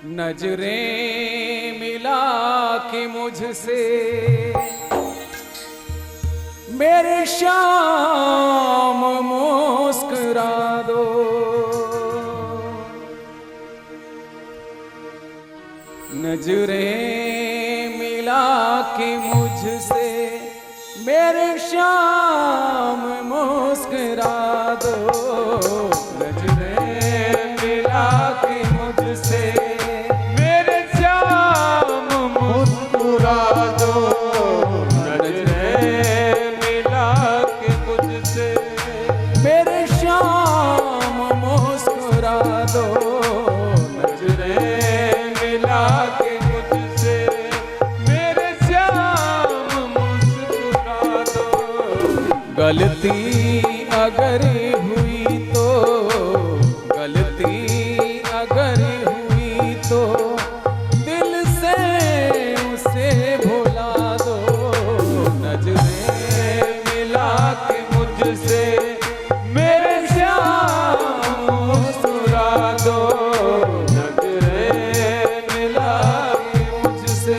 नजरें मिला के मुझसे मेरे शाम मुस्कुरा दो। नजरें मिला के मुझसे मेरे शाम मुस्कुरा दो। नजरें मिला के मुझसे मेरे शाम मुस्कुरा दो। नजरें मिला के मुझसे मेरे शाम मुस्कुरा दो। नजरें मिला के मुझसे मेरे शाम मुस्कुरा दो। गलती अगर हुई तो, गलती अगर हुई तो दिल से उसे भुला दो। नजरें मिला के मुझसे मेरे शाम मुस्कुरा दो। नजरें मिला के मुझसे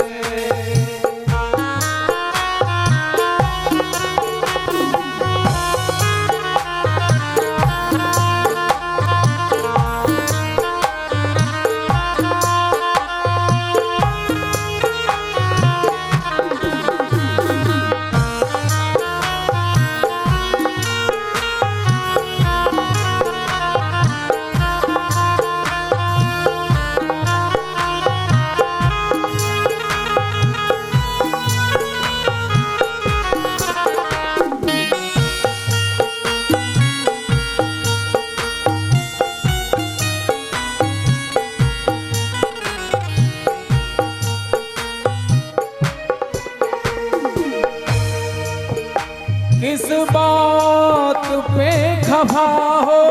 किस बात पे खफा हो,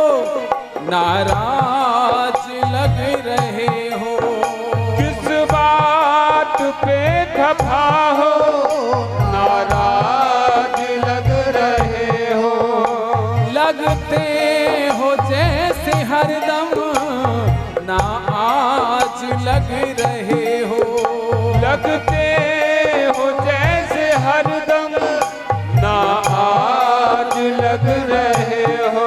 नाराज लग रहे हो। किस बात पे खफा हो, नाराज लग रहे हो। लगते हो जैसे हरदम ना आज लग रहे हो। लगते हो जैसे हरदम ना आज लग रहे हो।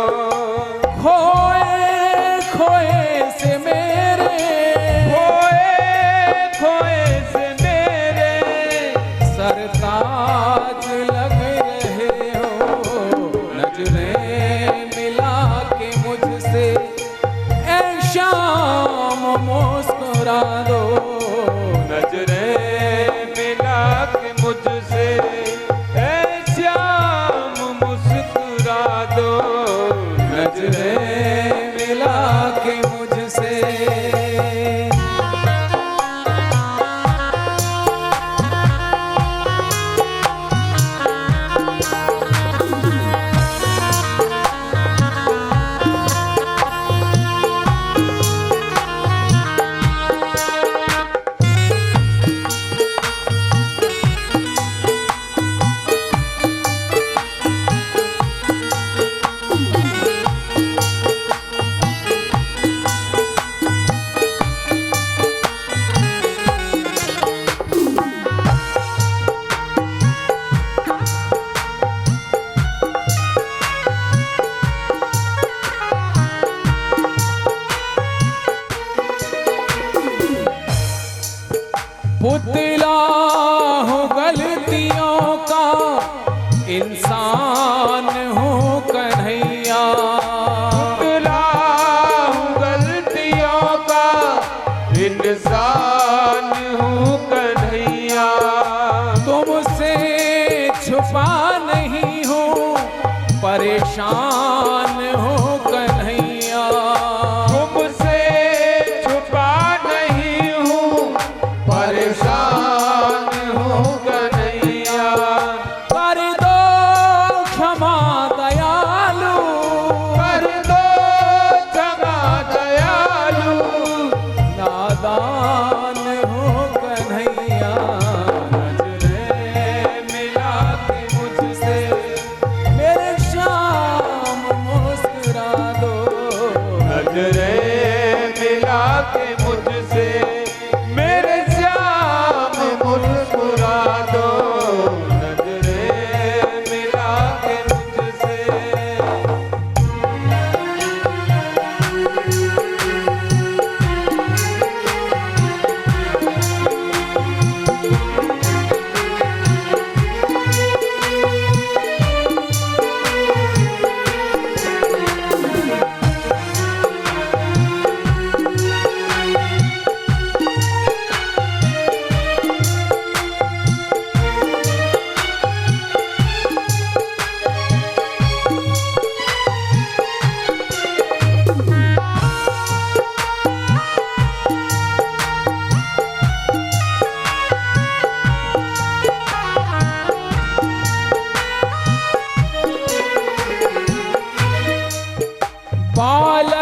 खोए खोए से मेरे, खोए खोए से मेरे सरताज लग रहे हो। नजरें मिला के मुझसे ऐ शाम मुस्कुरा दो। नजरें मिला के मुझसे ऐ श्याम मुस्कुरा दो। नजरें मिला के मुझसे पुतला हूँ गलतियों का, इंसान हूँ कन्हैया। पुतला हूँ गलतियों का, इंसान हूँ कन्हैया। तुमसे छुपा नहीं हूँ, परेशान हूँ कन्हैया। तुमसे छुपा नहीं हूँ, परेशान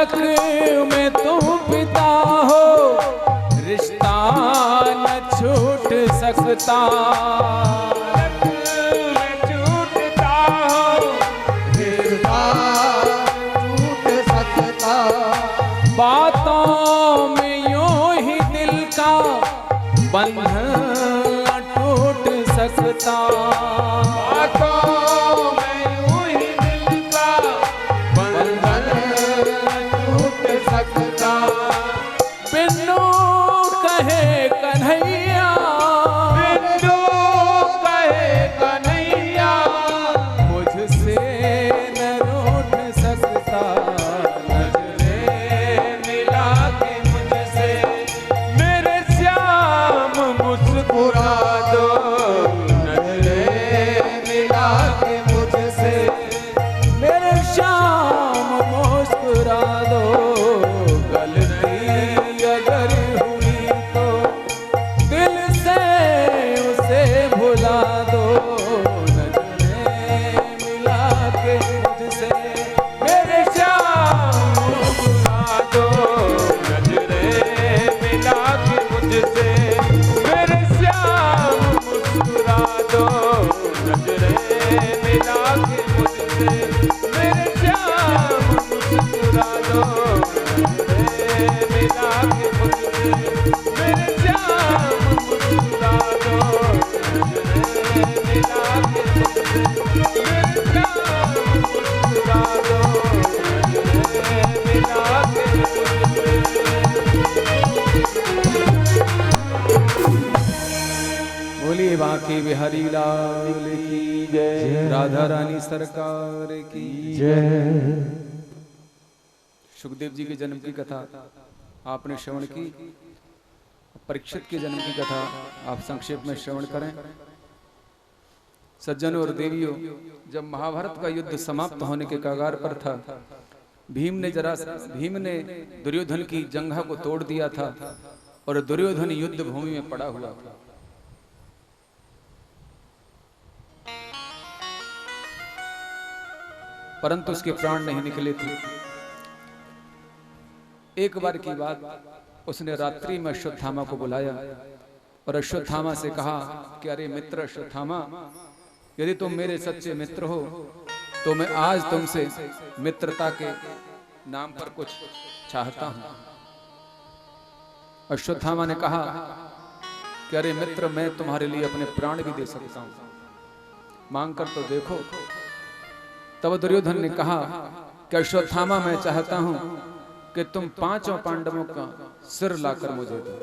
बालक में तुम पिता हो, रिश्ता न छूट सकता। में छूटता हो, रिश्ता टूट सकता। बातों में यूं ही दिल का बंधन न टूट सकता। बातों में यूं ही दिल का बंधन टूट सकता। बिनु कहे कन्हैया, बिंदु कहे कन्हैया, मुझसे न रूठ सकता। नजरें मिला के मुझसे मेरे श्याम मुस्कुरा दो। नजरें मिला के मुझसे मेरे श्याम मुस्कुरा दो। गलती अगर हुई तो दिल से उसे भुला दो। नजरें मिला के मुझसे मेरे श्याम मुस्कुरा दो। नजरें मिला के मुझसे मेरे श्याम मुस्कुरा दो। नजरें मिला के मुझसे मेरे श्याम मुस्कुरा दो। नजरें मिला के मुझसे मेरे श्याम मुस्कुरा दो। नजरें मिला के मुझसे मेरे श्याम मुस्कुरा दो। नजरें मिला के बोलिए बांके बिहारी लाल की जय, राधा रानी सरकार की जय। सुखदेव जी के जन्म की कथा आपने श्रवण की। परीक्षित के जन्म की कथा आप संक्षेप में श्रवण करें। सज्जनों और देवियों, जब महाभारत का युद्ध समाप्त होने के कगार पर था, भीम ने दुर्योधन की जंघा को तोड़ दिया था और दुर्योधन युद्ध भूमि में पड़ा हुआ था। परंतु उसके प्राण नहीं निकले थे। एक बार की बात, उसने रात्रि में अश्वत्थामा को बुलाया और अश्वत्थामा से कहा कि अरे मित्र अश्वत्थामा, यदि तुम मेरे सच्चे मित्र हो तो मैं आज तुमसे मित्रता के नाम पर कुछ चाहता हूं। अश्वत्थामा ने कहा कि अरे मित्र, मैं तुम्हारे लिए अपने प्राण भी दे सकता हूं, मांग कर तो देखो। तब दुर्योधन ने कहा कि अश्वत्थामा, मैं चाहता हूं कि तुम पांचों पांडवों का सिर लाकर मुझे दो।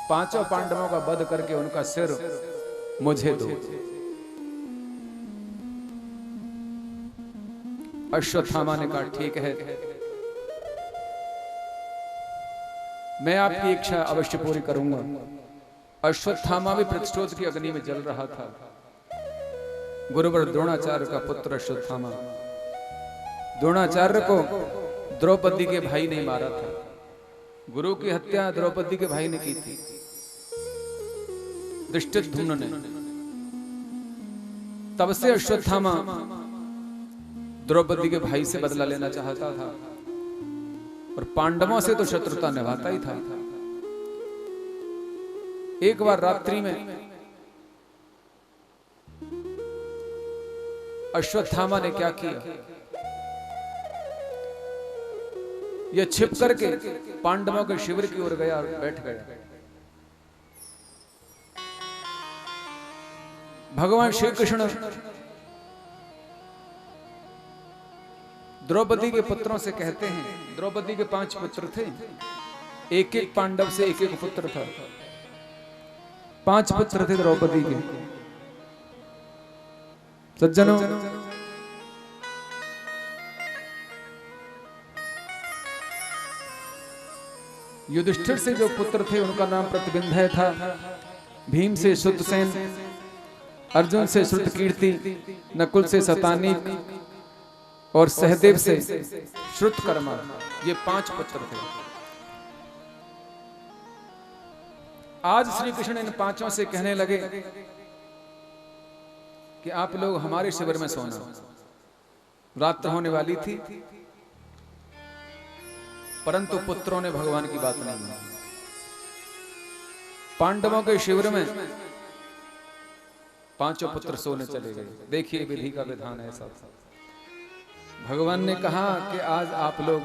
पांचों पांडवों का वध करके उनका सिर मुझे दो। अश्वत्थामा ने कहा ठीक है, मैं आपकी इच्छा अवश्य पूरी करूंगा। अश्वत्थामा भी प्रतिशोध की अग्नि में जल रहा था। गुरुवर द्रोणाचार्य का पुत्र अश्वत्थामा, द्रोणाचार्य को द्रौपदी के भाई ने मारा था। गुरु की हत्या द्रौपदी के भाई ने की थी, धृष्टद्युम्न ने। तब से अश्वत्थामा द्रौपदी के भाई से बदला लेना चाहता था और पांडवों से तो शत्रुता निभाता ही था। एक बार रात्रि में अश्वत्थामा ने क्या किया, यह छिप करके पांडवों के शिविर की ओर गया और बैठ गया। भगवान श्री कृष्ण द्रौपदी के पुत्रों से कहते हैं, द्रौपदी के 5 पुत्र थे, एक एक पांडव से एक एक पुत्र था। 5 पुत्र थे द्रौपदी के। सज्जनों, युधिष्ठिर से जो पुत्र थे उनका नाम प्रतिबिंधय था, भीम से श्रुतसेन, अर्जुन से श्रुतकीर्ति, नकुल से शतानीक और सहदेव से श्रुतकर्मा। ये 5 पुत्र थे। आज श्री कृष्ण इन 5 से कहने लगे कि आप लोग हमारे शिविर में सोना। रात्र होने वाली थी, परंतु पुत्रों ने भगवान की बात नहीं मानी। पांडवों के शिविर में पांचों पुत्र सोने चले गए। देखिए विधि का विधान ऐसा था। भगवान ने कहा कि आज आप लोग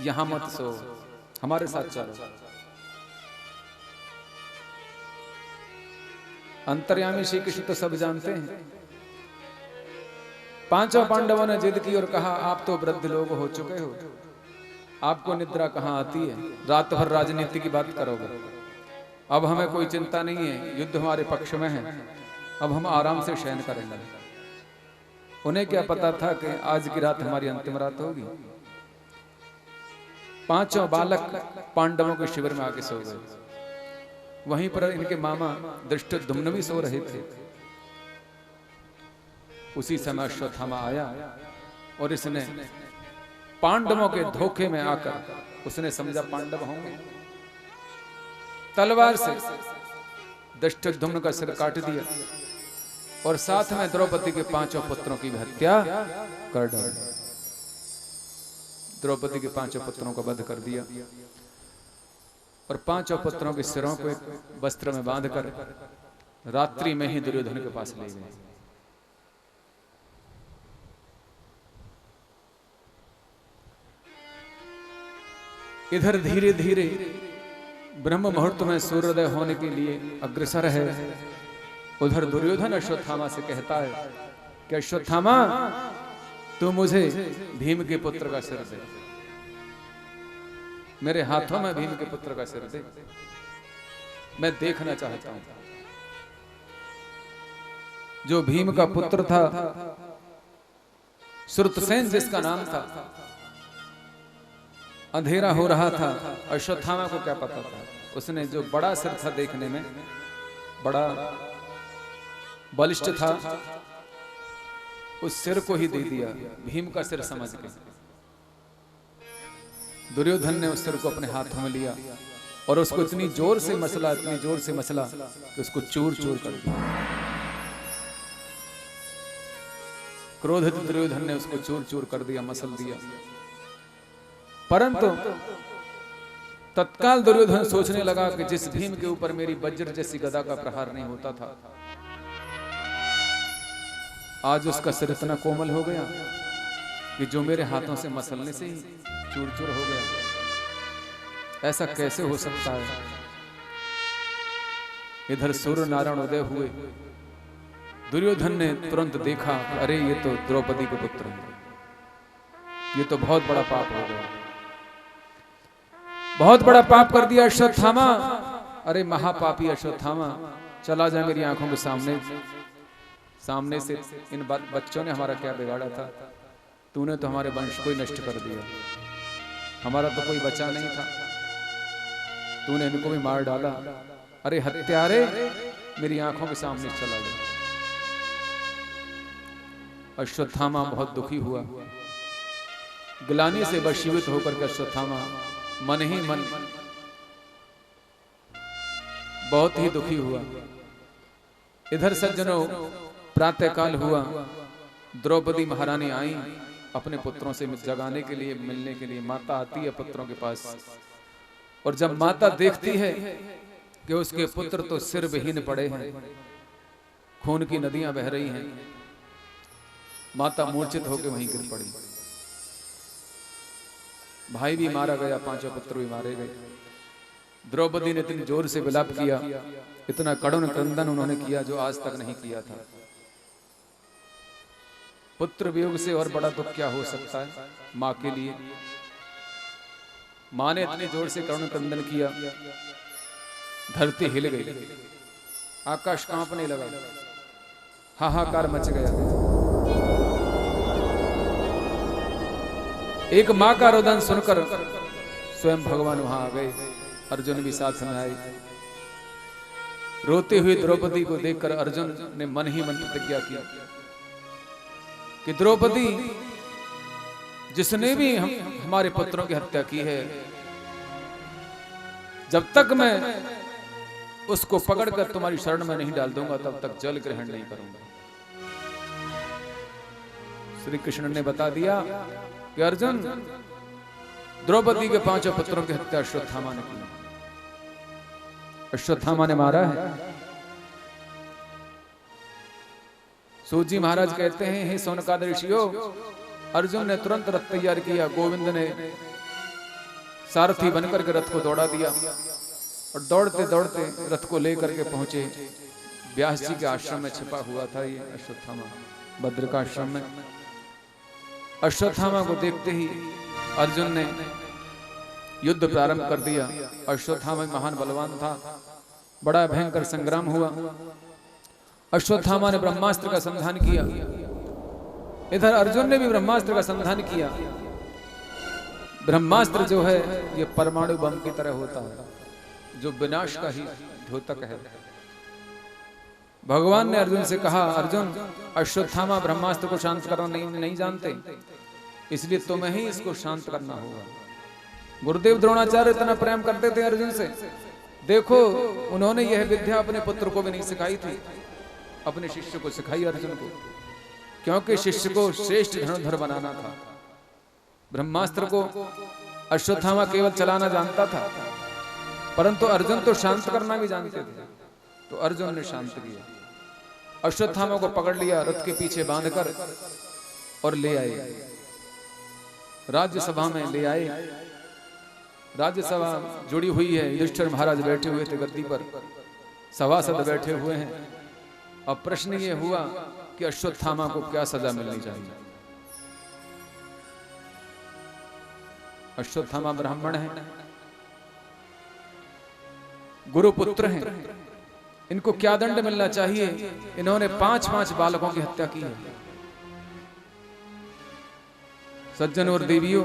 यहां मत सो, हमारे साथ चलो। अंतर्यामी श्री कृष्ण तो सब जानते हैं। पांचों पांडवों ने जिद की और कहा आप तो वृद्ध लोग हो चुके हो, आपको निद्रा कहां आती है, रात भर राजनीति की बात करोगे। अब हमें कोई चिंता नहीं है, युद्ध हमारे पक्ष में है, अब हम आराम से शयन करेंगे। उन्हें क्या पता था कि आज की रात हमारी अंतिम रात होगी। पांचों बालक पांडवों के शिविर में आके सो गए। वहीं पर इनके मामा धृष्टद्युम्न भी सो रहे थे। उसी समय अश्वत्थामा आया और इसने पांडवों के धोखे में आकर उसने समझा पांडव होंगे, तलवार से धृष्टद्युम्न का सिर काट दिया और साथ में द्रौपदी के पांचों पुत्रों की भी हत्या कर डाली। द्रौपदी के पांचों पुत्रों को वध कर दिया और पांचों पुत्रों के सिरों को एक वस्त्र में बांधकर रात्रि में ही दुर्योधन के पास ले गए। इधर धीरे धीरे ब्रह्म मुहूर्त में सूर्योदय होने के लिए अग्रसर है। उधर दुर्योधन अश्वत्थामा से कहता है कि अश्वत्थामा तू मुझे भीम के पुत्र का सिर दे, मेरे हाथों में भीम के पुत्र का सिर दे, मैं देखना चाहता हूं। जो भीम का पुत्र था, श्रुतसेन जिसका नाम था, अंधेरा हो रहा था। अश्वत्थामा को क्या पता था, उसने जो बड़ा सिर था देखने में बड़ा बलिष्ठ था, उस सिर को ही दे दिया, भीम का सिर समझ के। दुर्योधन ने उस सिर को अपने हाथों में लिया और उसको इतनी जोर से मसला, इतनी जोर से मसला कि उसको चूर चूर कर दिया। क्रोधित दुर्योधन ने उसको चूर चूर कर दिया, मसल दिया। परंतु तत्काल दुर्योधन सोचने लगा कि जिस भीम के ऊपर मेरी वज्र जैसी गदा का प्रहार नहीं होता था, आज उसका सिर इतना कोमल हो गया कि जो मेरे हाथों से मसलने से ही चूर चूर हो गया। ऐसा कैसे हो सकता है? इधर सूर्य नारायण उदय हुए। दुर्योधन ने तुरंत देखा, अरे ये तो द्रौपदी के पुत्र हैं, ये तो बहुत बड़ा पाप हो गया, बहुत बड़ा पाप कर दिया अश्वत्थामा। अरे महापापी अश्वत्थामा, चला जा मेरी आंखों के सामने से। इन बच्चों ने हमारा क्या बिगाड़ा था? तूने तो हमारे वंश को ही नष्ट कर दिया, हमारा तो कोई बचा नहीं था, तूने इनको भी मार डाला। अरे हत्यारे, मेरी आंखों के सामने चला गया। अश्वत्थामा बहुत दुखी हुआ। ग्लानि से वशीभूत होकर के अश्वत्थामा मन ही मन बहुत ही दुखी हुआ। इधर सज्जनों, प्रातःकाल हुआ, द्रौपदी महारानी आई अपने पुत्रों से जगाने के लिए, मिलने के लिए। माता आती है पुत्रों के पास, और जब माता देखती है कि उसके पुत्र तो सिर विहीन पड़े हैं, खून की नदियां बह रही हैं, माता मूर्छित होकर वहीं गिर पड़ी। भाई भी मारा गया, पांचों पुत्र भी मारे गए। द्रौपदी ने इतनी जोर से विलाप किया, इतना करुण क्रंदन उन्होंने किया जो आज तक नहीं किया था। पुत्र वियोग से और बड़ा दुख क्या हो सकता है मां के लिए? मां ने इतनी जोर से करुण क्रंदन किया, धरती हिल गई, आकाश कांपने लगा, हाहाकार मच गया। एक मां का रोदन सुनकर स्वयं भगवान वहां आ गए, अर्जुन भी साथ में आए। रोते हुए द्रौपदी को देखकर अर्जुन ने मन ही मन प्रतिज्ञा की कि द्रौपदी, जिसने भी हमारे पुत्रों की हत्या की है, जब तक मैं उसको पकड़कर तुम्हारी शरण में नहीं डाल दूंगा, तब तक जल ग्रहण नहीं करूंगा। श्री कृष्ण ने बता दिया कि अर्जुन, द्रौपदी के 5 पुत्रों की हत्या अश्वत्थामा ने की। अश्वत्थामा ने मारा है। सूत जी महाराज कहते हैं, हे सोनकाद ऋषियों, अर्जुन ने तुरंत रथ तैयार किया। गोविंद ने सारथी बनकर के रथ को दौड़ा दिया और दौड़ते दौड़ते रथ को लेकर के पहुंचे। व्यास जी के आश्रम में छिपा हुआ था ये अश्वत्थामा, भद्र का आश्रम में। अश्वत्थामा को देखते ही अर्जुन ने युद्ध प्रारंभ कर दिया। अश्वत्थामा महान बलवान था, बड़ा भयंकर संग्राम हुआ। अश्वत्थामा ने ब्रह्मास्त्र का संधान किया, इधर अर्जुन ने भी ब्रह्मास्त्र का संधान किया। ब्रह्मास्त्र जो है ये परमाणु बम की तरह होता है, जो विनाश का ही द्योतक है। भगवान ने अर्जुन से कहा, अर्जुन, अश्वत्थामा ब्रह्मास्त्र को शांत करना नहीं जानते, इसलिए तुम्हें ही इसको शांत करना होगा। गुरुदेव द्रोणाचार्य इतना प्रेम करते थे अर्जुन से, देखो उन्होंने यह विद्या अपने पुत्र को भी नहीं सिखाई थी, अपने शिष्य को सिखाई अर्जुन को, क्योंकि शिष्य को श्रेष्ठ धनुर्धर बनाना था। ब्रह्मास्त्र को अश्वत्थामा केवल चलाना जानता था, परंतु अर्जुन तो शांत करना भी जानते थे, तो अर्जुन ने शांत किया। अश्वत्थामा को पकड़ लिया, रथ के पीछे बांधकर और ले आए, राज्यसभा में ले आए। राज्यसभा जुड़ी हुई है, युधिष्ठिर महाराज बैठे हुए थे गद्दी पर, सभासद बैठे हुए हैं। अब प्रश्न ये हुआ कि अश्वत्थामा को क्या सजा मिलनी चाहिए। अश्वत्थामा ब्राह्मण है, गुरुपुत्र हैं, इनको क्या दंड मिलना चाहिए? इन्होंने 5 बालकों की हत्या की है। सज्जन और देवियों,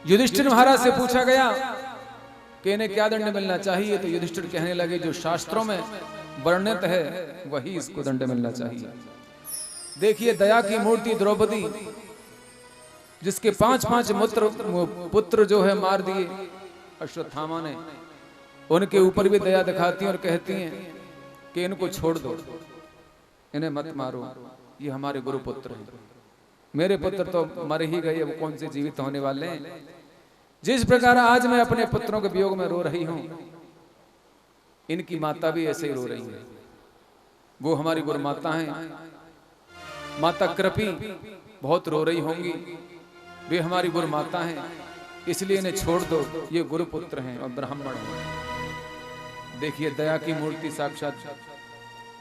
युधिष्ठिर महाराज से पूछा गया कि इन्हें क्या दंड मिलना चाहिए, तो युधिष्ठिर कहने लगे, जो शास्त्रों में वर्णित है वही इसको दंड मिलना चाहिए। देखिए, दया की मूर्ति द्रौपदी, जिसके 5 पुत्र जो है मार दिए अश्वत्थामा ने, उनके ऊपर भी दया दिखाती हैं और कहती हैं कि इनको छोड़ दो, इन्हें मत मारो, ये हमारे गुरु पुत्र हैं। मेरे पुत्र तो मर ही गए, वो कौन से जीवित होने वाले हैं। जिस प्रकार आज मैं अपने पुत्रों के वियोग में रो रही हूं, इनकी माता भी ऐसे ही रो रही है। वो हमारी गुरु माता हैं, माता कृपी बहुत रो रही होंगी, वे हमारी गुरु माता हैं, इसलिए इन्हें छोड़ दो, ये गुरु पुत्र हैं और ब्राह्मण हैं। देखिए, दया की मूर्ति साक्षात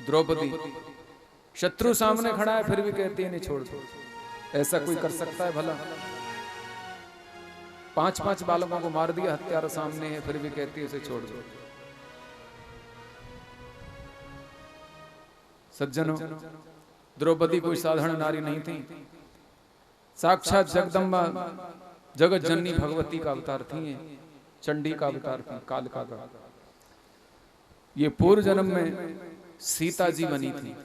द्रौपदी, शत्रु सामने खड़ा है फिर भी कहती है इन्हें छोड़ दो। ऐसा कोई कर सकता है भला? 5 बालकों को मार दिया, हत्यारा सामने है, फिर भी कहती है उसे छोड़ दो। सज्जनों, द्रौपदी कोई साधारण नारी नहीं थी, साक्षात जगदम्बा जगत जननी भगवती का अवतार थी, चंडी का अवतार थी, कालिका का। ये पूर्व जन्म में सीता जी बनी थी।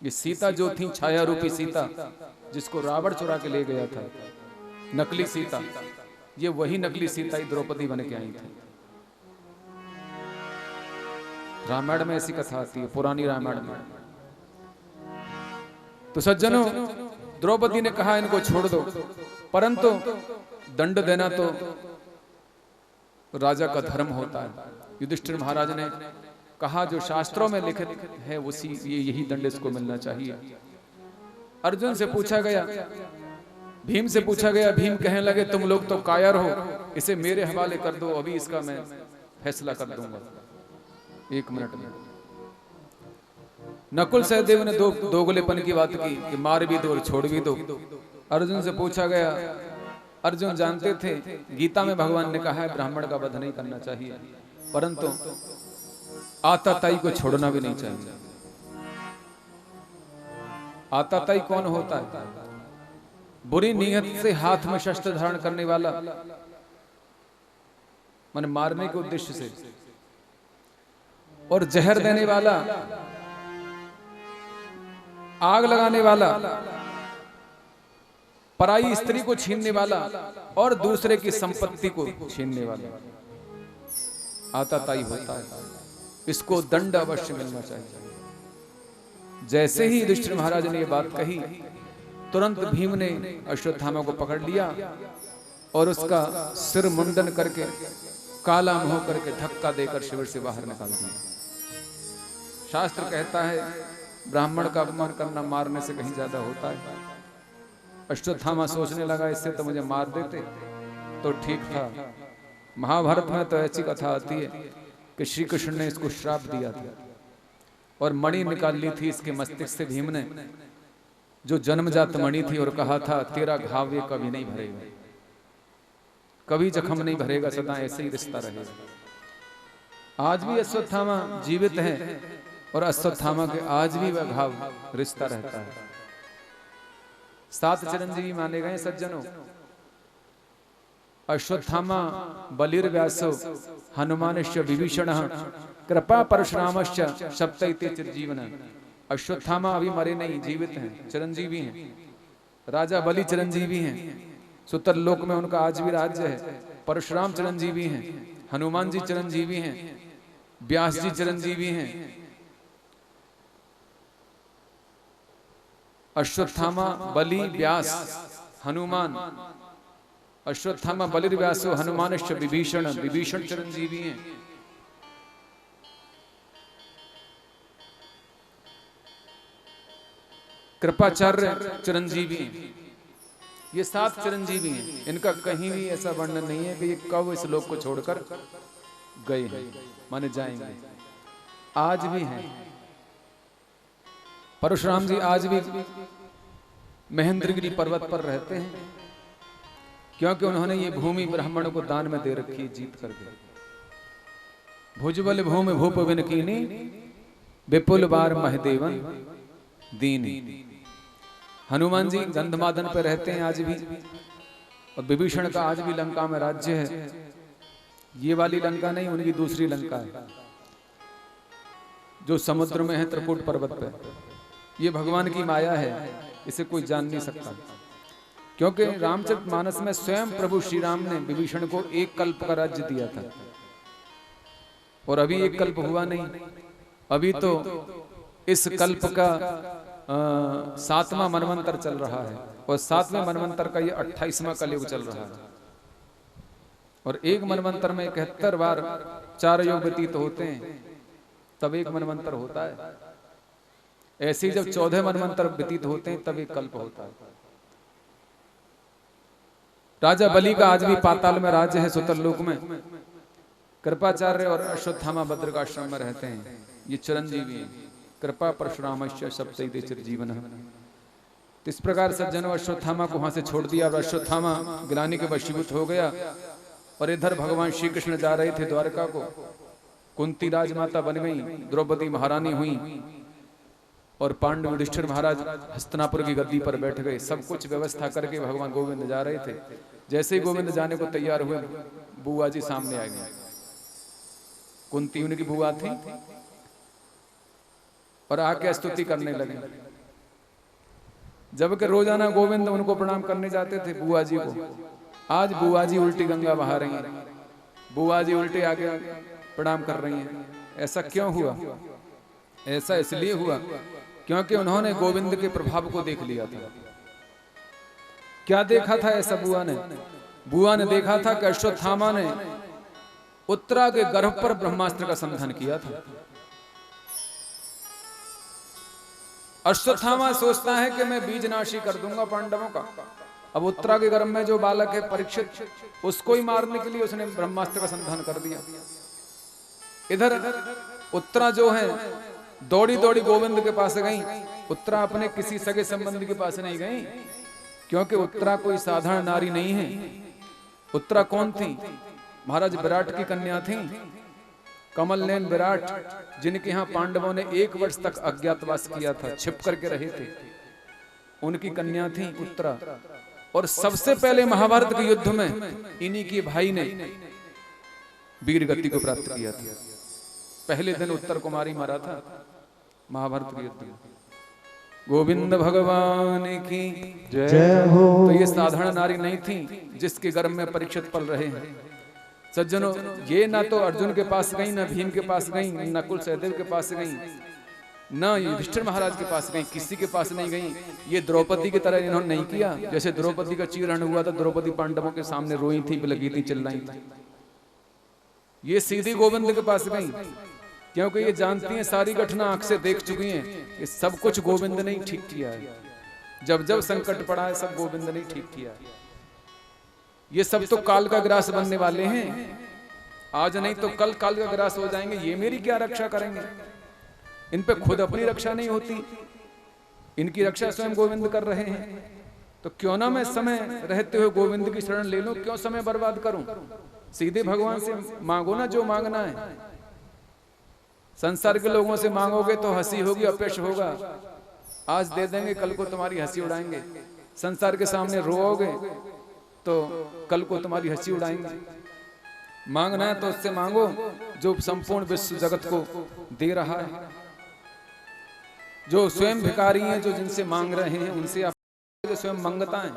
ये सीता जो थी, छाया रूपी सीता, जिसको रावण चुरा के ले गया था, नकली सीता, ये वही नकली सीता ही द्रौपदी बन के आई थी। रामायण में ऐसी कथा आती है, पुरानी रामायण में। तो सज्जनों, द्रौपदी ने कहा इनको छोड़ दो, परंतु दंड देना तो राजा का धर्म होता है। युधिष्ठिर महाराज ने कहा, जो शास्त्रों में लिखित है उसी यही दंड इसको मिलना चाहिए। अर्जुन से पूछा गया, भीम से पूछा गया, भीम कहने लगे, तुम लोग तो कायर हो, इसे मेरे हवाले कर दो, अभी इसका मैं फैसला कर दूंगा 1 मिनट में। नकुल सहदेव ने दोगलेपन की बात की कि मार भी दो और छोड़ भी दो। अर्जुन से पूछा गया, अर्जुन जानते थे गीता में भगवान ने कहा है ब्राह्मण का वध नहीं करना चाहिए, परंतु आताताई को छोड़ना भी नहीं चाहिए। आताताई कौन होता है? बुरी नीयत से हाथ में शस्त्र धारण करने वाला, माने मारने के उद्देश्य से, और जहर देने वाला, आग लगाने वाला, पराई स्त्री को छीनने वाला और दूसरे की संपत्ति को छीनने वाला आताताई होता है। इसको दंड अवश्य मिलना चाहिए। जैसे ही युधिष्ठिर महाराज ने ये बात कही, तुरंत भीम ने अश्वत्थामा को पकड़ लिया और उसका सिर मुंडन करके काला मुंह करके धक्का देकर शिविर से बाहर निकाल दिया। शास्त्र कहता है ब्राह्मण का अपमान करना मारने से कहीं ज्यादा होता है। अश्वत्थामा सोचने लगा इससे तो मुझे मार देते तो ठीक था। महाभारत में तो ऐसी कथा आती है कि श्री कृष्ण ने इसको श्राप दिया था और मणि निकाल ली थी इसके मस्तिष्क से भीम ने, जो जन्मजात मणि थी, और कहा था तेरा घाव ये कभी नहीं भरेगा, कभी जख्म नहीं भरेगा, सदा ऐसे ही रिश्ता रहेगा। आज भी अश्वत्थामा जीवित है और अश्वत्थामा के आज भी वह घाव रिश्ता रहता है। 7 चिरंजीवी माने गए सज्जनों, अश्वत्थामा बलिर्व्यासो हनुमानश्च विभीषणः कृपा परशुरामश्च सप्तैते चिरजीवन। अश्वत्थामा अभी मरे नहीं, जीवित हैं, चिरंजीवी हैं। राजा बलि चिरंजीवी हैं, सुतर लोक में उनका आज भी राज्य है। परशुराम चिरंजीवी हैं, हनुमान जी चिरंजीवी हैं, व्यास जी चिरंजीवी हैं। अश्वत्थामा बलि व्यास हनुमान, अश्वत्थामा बलिर्व्यासो हनुमानश्च विभीषण, विभीषण चिरंजीवी हैं। कृपाचार्य चिरंजीवी हैं। ये 7 चिरंजीवी हैं। इनका कहीं भी ऐसा वर्णन नहीं है कि ये कब इस लोक को छोड़कर गए हैं, माने जाएंगे। आज भी हैं। परशुराम जी आज भी महेंद्रगिरी पर्वत पर रहते हैं, क्योंकि उन्होंने ये भूमि ब्राह्मणों को दान में दे रखी है जीत करके। भुजबल भूमि भूप विन कीनी विपुल बार महदेवन दीनी। हनुमान जी गंधमादन पर रहते हैं आज भी, और विभीषण का आज भी लंका में राज्य है। ये वाली लंका नहीं, उनकी दूसरी लंका है जो समुद्र में है, त्रिकूट पर्वत पर। ये भगवान की माया है, इसे कोई जान नहीं सकता। क्योंकि रामचरितमानस में स्वयं प्रभु श्री राम ने विभीषण को 1 कल्प का राज्य दिया था, और अभी 1 कल्प हुआ नहीं। अभी तो इस कल्प का 7वां मनवंतर चल रहा है, और 7वें मनवंतर का ये 28वां कलयुग चल रहा है। और एक मनवंतर में 71 बार 4 युग व्यतीत होते हैं, तब एक मनवंतर होता है। ऐसे ही जब 14 मनवंतर व्यतीत होते हैं तब एक कल्प होता है। राजा बलि का आज भी पाताल में राज्य है, सुतर लोक में। कृपाचार्य और अश्वत्थामा बद्रिकाश्रम में रहते हैं। ये चिरंजीवी हैं। कृपा परशुरामश्च सप्तैते चिरजीवन। तो इस प्रकार सज्जनों अश्वत्थामा को वहां से छोड़ दिया, और अश्वत्थामा ग्लानि के वशीभूत हो गया। और इधर भगवान श्री कृष्ण जा रहे थे द्वारका को। कुंती राजमाता बन गई, द्रौपदी महारानी हुई, और पांडव युधिष्ठिर महाराज हस्तिनापुर की गद्दी पर बैठ गए। सब कुछ व्यवस्था करके भगवान गोविंद जा रहे थे। जैसे ही गोविंद जाने को तैयार हुए, बुआ जी सामने आ गए। कुंती उनकी बुआ थी, और आके स्तुति करने लगे। जबकि रोजाना गोविंद उनको प्रणाम करने जाते थे बुआ जी को, आज बुआ जी उल्टी गंगा बहा रही हैं, बुआ जी उल्टे आगे प्रणाम कर रही हैं। ऐसा क्यों हुआ? ऐसा इसलिए हुआ क्योंकि उन्होंने गोविंद के प्रभाव को देख लिया था। क्या देखा था ऐसा बुआ ने? बुआ ने देखा था कि अश्वत्थामा ने उत्तरा के गर्भ पर ब्रह्मास्त्र का संधान किया था। अश्वत्थामा सोचता है कि मैं बीजनाशी कर दूंगा पांडवों का। अब उत्तरा के गर्भ में जो बालक है परीक्षित, उसको ही मारने के लिए उसने ब्रह्मास्त्र का संधान कर दिया। इधर उत्तरा जो है दौड़ी दौड़ी गोविंद के पास गई। उत्तरा अपने किसी सगे संबंधी के पास नहीं गई, क्योंकि उत्तरा कोई साधारण नारी नहीं है। उत्तरा कौन थी? महाराज विराट की कन्या थी, कमल नैन विराट, जिनके यहाँ पांडवों ने 1 वर्ष तक अज्ञातवास किया था, छिप करके रहे थे। उनकी कन्या थी उत्तरा। और सबसे पहले महाभारत के युद्ध में इन्हीं के भाई ने वीर गति को प्राप्त किया था। पहले दिन उत्तर कुमारी मारा था महाभारत के युद्ध में। गोविंद भगवान की जय हो। तो ये साधारण नारी नहीं थी जिसके गर्भ में परीक्षित पल रहे हैं। सज्जनों, ये ना तो अर्जुन के पास गई, ना भीम के पास गई, ना नकुल सहदेव के पास गई। ना युधिष्ठिर महाराज के पास गई, किसी के पास नहीं गई। ये द्रौपदी की तरह इन्होंने नहीं किया। जैसे द्रौपदी का चीरहरण हुआ था, द्रौपदी पांडवों के सामने रोई थी, लगी थी, चिल्लाई थी। ये सीधी गोविंद के पास गई, क्योंकि ये जानती हैं, सारी घटना आंख से देख चुकी हैं कि सब कुछ गोविंद ने ठीक किया है। जब जब संकट पड़ा है, सब गोविंद ने ठीक किया है। ये सब तो काल का ग्रास बनने वाले हैं, आज नहीं तो कल काल का ग्रास हो जाएंगे। ये मेरी क्या रक्षा करेंगे? इन पे खुद अपनी रक्षा नहीं होती, इनकी रक्षा स्वयं गोविंद कर रहे हैं। तो क्यों ना मैं समय रहते हुए गोविंद की शरण ले लूं, क्यों समय बर्बाद करूं? सीधे भगवान से मांगो ना जो मांगना है। संसार के लोगों से मांगोगे तो हंसी होगी, अपयश होगा। आज दे देंगे, कल को तुम्हारी हंसी उड़ाएंगे। संसार के सामने रोओगे तो कल को तुम्हारी हंसी उड़ाएंगे। मांगना है तो उससे मांगो जो संपूर्ण विश्व जगत को दे रहा है। जो स्वयं भिखारी हैं, जो जिनसे मांग रहे हैं, उनसे आप स्वयं मंगता है।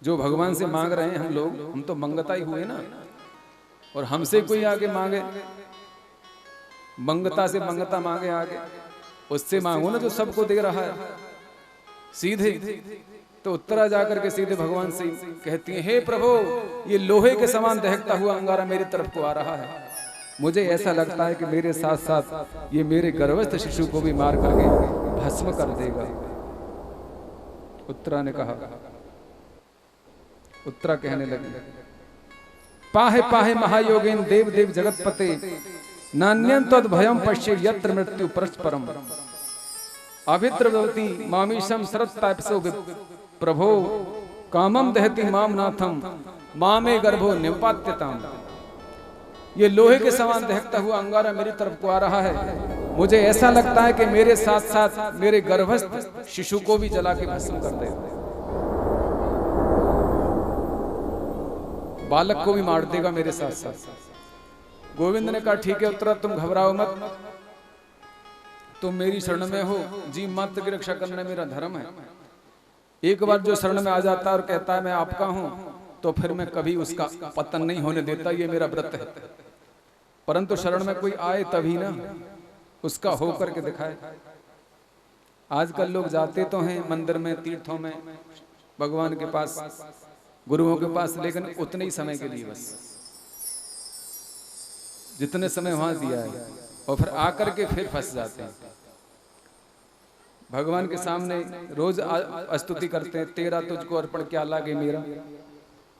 जो भगवान से मांग रहे हैं हम लोग, हम तो मंगता ही हुए ना। और हमसे कोई आगे मांगे, मंगता से मंगता मांगे आगे, उससे मांगो ना जो सबको दे रहा है सीधे। तो उत्तरा जाकर के सीधे भगवान से कहती है, हे प्रभु, ये लोहे के समान दहकता हुआ अंगारा मेरी तरफ को आ रहा है। मुझे ऐसा लगता है कि मेरे साथ साथ ये मेरे गर्भस्थ शिशु को भी मार करके भस्म कर देगा। उत्तरा ने कहा, उत्तरा कहने लगी, पाहे पाहे महायोगेन देव देव जगतपते नान्यं तद भयम पश्ये यत्र मृत्यु परस्परम अभिद्रवती मामीशम सरत्तापसो प्रभो कामम दहति माम नाथम मामे गर्भो निपात्यताम। ये लोहे के समान दहकता हुआ अंगारा मेरी तरफ को आ रहा है। मुझे ऐसा लगता है कि मेरे साथ साथ मेरे गर्भस्थ शिशु को भी जला के भस्म कर देगा, बालक को भी मार देगा मेरे साथ साथ। गोविंद ने कहा, ठीक है उत्तरा, तुम घबराओ मत, तुम मेरी शरण में हो, जीव मात्र की रक्षा करना मेरा धर्म है। एक बार जो शरण में आ जाता है और कहता है मैं आपका हूं, तो फिर मैं कभी उसका पतन नहीं होने देता, ये मेरा व्रत है। परंतु शरण में कोई आए तभी ना उसका हो करके दिखाए। आजकल लोग जाते तो हैं मंदिर में, तीर्थों में, भगवान के पास, गुरुओं के पास, लेकिन उतने ही समय के लिए, बस जितने समय वहां दिया है, और फिर आकर के फिर फंस जाते हैं। भगवान के सामने रोज स्तुति करते हैं, तेरा तुझको अर्पण क्या लागे मेरा,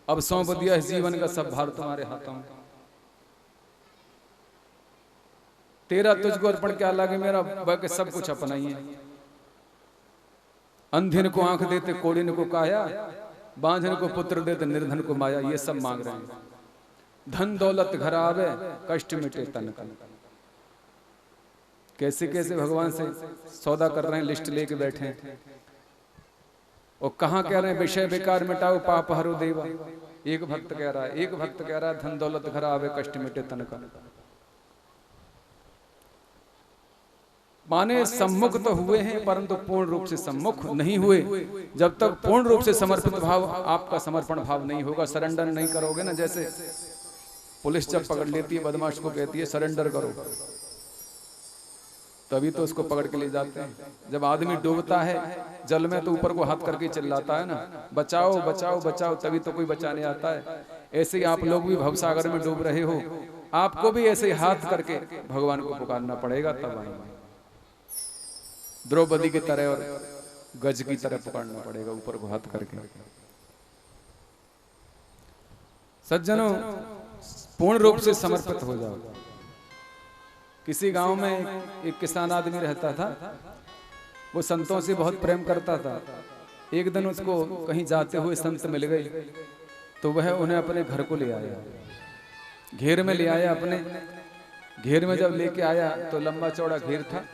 अब सौंप दिया इस जीवन का सब भार तुम्हारे हाथों में। तेरा तुझको अर्पण क्या लागे मेरा, बाकी सब कुछ अपना ही है। अंधे को आंख देते, कोढ़िन को काया, बांझन को पुत्र देते, निर्धन को माया। ये सब मांग रहे हैं। धन दौलत घर आवे, कष्ट मिटे तन का। कैसे कैसे भगवान से सौदा कर रहे हैं, लिस्ट लेके बैठे हैं। और कहाँ कह रहे हैं, विषय बेकार मिटाओ पाप हरो देवा। एक भक्त कह रहा है, एक भक्त कह रहा है, धन दौलत घर आवे, कष्ट मिटे तन का। माने सम्मुख तो हुए हैं, परंतु पूर्ण रूप से सम्मुख नहीं हुए। जब तक पूर्ण रूप से समर्पित भाव, आपका समर्पण भाव नहीं होगा, सरेंडर नहीं करोगे ना। जैसे पुलिस जब पकड़ लेती है बदमाश को, कहती है सरेंडर करो, तभी तो उसको पकड़ के ले जाते हैं। जब आदमी डूबता है जल में तो ऊपर को हाथ करके चिल्लाता है ना, बचाओ बचाओ बचाओ, तभी तो कोई बचाने आता है। ऐसे ही आप लोग भी भवसागर में डूब रहे हो, आपको भी ऐसे हाथ करके भगवान को पुकारना पड़ेगा, तब आएंगे। द्रौपदी की तरह और गज की तरह पुकारना पड़ेगा, ऊपर को हाथ करके। सज्जनों, पूर्ण रूप से समर्पित हो जाओ। किसी गांव में एक किसान आदमी रहता था, वो संतों से बहुत प्रेम करता था। एक दिन उसको कहीं जाते हुए संत मिल गए, तो वह उन्हें अपने घर को ले आया, घेर में ले आया। अपने घेर में जब लेके आया तो लंबा चौड़ा घेर था।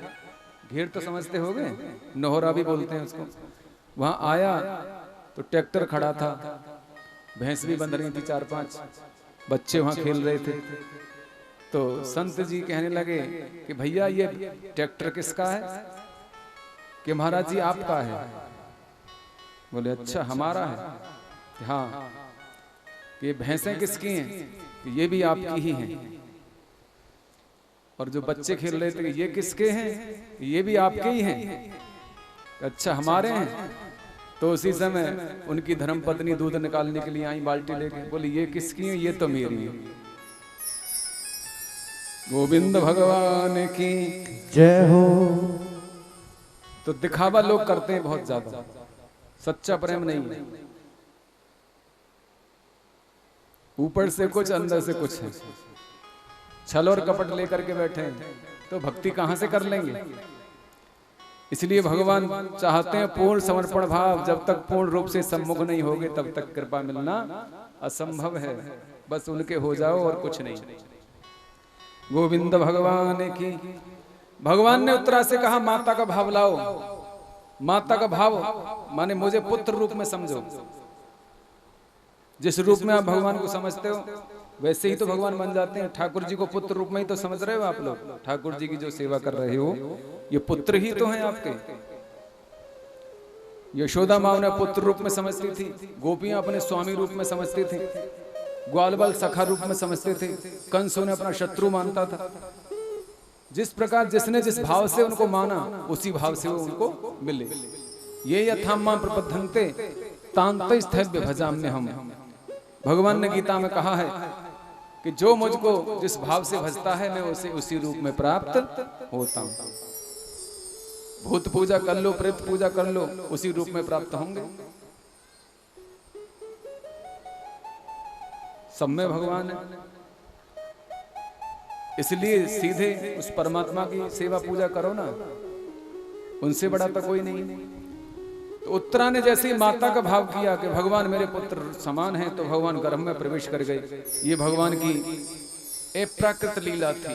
घेर तो समझते होगे, नोहरा भी बोलते हैं उसको। वहां आया तो ट्रैक्टर खड़ा था, भैंस भी बंध रही थी, 4-5 बच्चे वहां खेल रहे थे। तो संत जी कहने लगे कि भैया ये ट्रैक्टर किसका है? कि महाराज जी आपका है। बोले अच्छा हमारा है। हाँ। ये भैंसें किसकी हैं? ये भी आपकी ही हैं। और जो बच्चे खेल रहे थे ये किसके हैं, ये भी आपके ही हैं, अच्छा हमारे हैं। तो उसी समय उनकी धर्मपत्नी दूध निकालने के लिए आई बाल्टी लेके, बोली ये किसकी है, ये तो मेरी है। गोविंद भगवान की जय हो। तो दिखावा लोग करते हैं बहुत ज्यादा, सच्चा प्रेम नहीं है, ऊपर से कुछ अंदर से कुछ है, छल और कपट लेकर के बैठे हैं तो भक्ति कहां से कर लेंगे। इसलिए भगवान चाहते हैं पूर्ण समर्पण भाव, जब तक पूर्ण रूप से सम्मुख नहीं होगे तब तक कृपा मिलना असंभव है, बस उनके हो जाओ और कुछ नहीं। गोविंद भगवान की। भगवान ने उत्तरा से कहा माता का भाव लाओ, माता का भाव माने मुझे पुत्र रूप में समझो, जिस रूप में आप भगवान को समझते हो वैसे ही तो भगवान बन जाते हैं। ठाकुर जी को पुत्र रूप में ही तो समझ रहे हो आप लोग, ठाकुर जी की जो सेवा कर रहे हो ये पुत्र ही तो हैं आपके। यशोदा माँ उन्हें पुत्र रूप में समझती थी, गोपियां अपने स्वामी रूप में समझती थी, ग्वालबाल सखा रूप में समझते थे, कंस उन्हें अपना शत्रु मानता था। जिस प्रकार जिसने जिस भाव से उनको माना उसी भाव से वो उनको मिले। ये यथामा प्रबद्धन्ते तान्ते स्थैर्य भजाम्य हम। भगवान ने गीता में कहा है कि जो मुझको जिस भाव से भजता है मैं उसे उसी रूप में प्राप्त होता हूं। भूत पूजा कर लो, प्रेत पूजा कर लो, उसी रूप में प्राप्त होंगे। सब में भगवान है, इसलिए सीधे उस परमात्मा की सेवा पूजा करो ना, उनसे बड़ा तो कोई नहीं। तो उत्तरा ने जैसे ही माता का भाव किया कि भगवान मेरे पुत्र समान हैं, तो भगवान गर्भ में प्रवेश कर गए। ये भगवान की अप्राकृत लीला थी।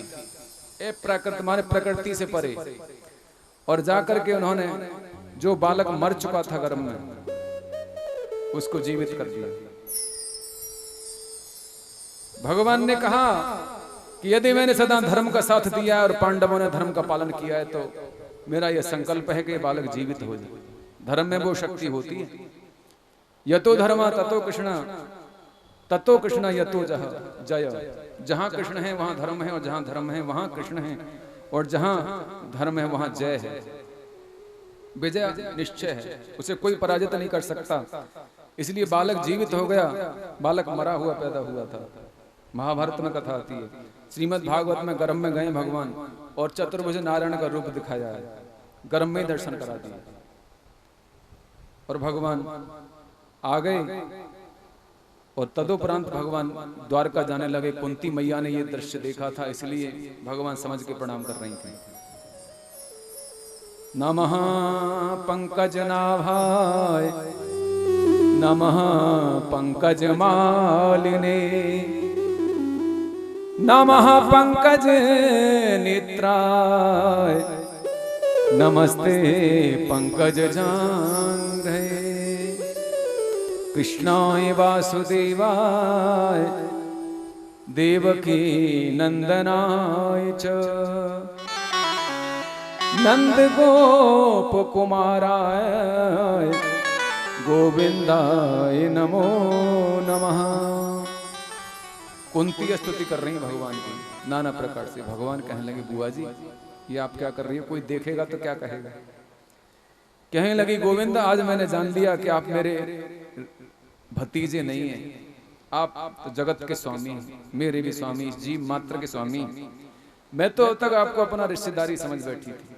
अप्राकृत माने प्रकृति से परे। और जाकर के उन्होंने जो बालक मर चुका था गर्भ में उसको जीवित कर दिया। भगवान ने कहा कि यदि मैंने सदा धर्म का साथ दिया और पांडवों ने धर्म का पालन किया है तो मेरा यह संकल्प है कि बालक जीवित हो जाए। धर्म में वो शक्ति होती है, यतो धर्म ततो कृष्ण, ततो कृष्ण यतो जय। जहां कृष्ण है वहां धर्म है, और जहां धर्म है वहां कृष्ण है, और जहां धर्म है वहां जय है। विजय निश्चय है, उसे कोई पराजित नहीं कर सकता। इसलिए बालक जीवित हो गया, बालक मरा हुआ पैदा हुआ था। महाभारत में कथा आती है। श्रीमद् भागवत में गर्भ में गए भगवान और चतुर्भुज नारायण का रूप दिखाया है, गर्भ में दर्शन करा दिया। और भगवान आ गए और तदुपरांत भगवान द्वारका जाने लगे। कुंती मैया ने यह दृश्य देखा था, इसलिए भगवान समझ के प्रणाम कर रही थी। नमः पंकज नाभाय, नमः पंकज मालिने, नमः पंकज नेत्राय, नमस्ते पंकज जांघ्रे, कृष्णाय वासुदेवाय, देवकी नंदनाय च, नंद गोप कुमाराय, गोविंदाय नमो नमः। कुंती स्तुति कर रही भगवान की नाना प्रकार से। भगवान कहने लगे बुआ जी ये आप क्या कर रही हो, कोई देखेगा तो क्या कहेगा। कहने लगी गोविंद आज मैंने जान लिया कि आप मेरे भतीजे नहीं हैं, आप तो जगत के स्वामी, मेरे भी स्वामी, जीव मात्र के स्वामी। मैं तो अब तक आपको अपना रिश्तेदारी समझ बैठी थी,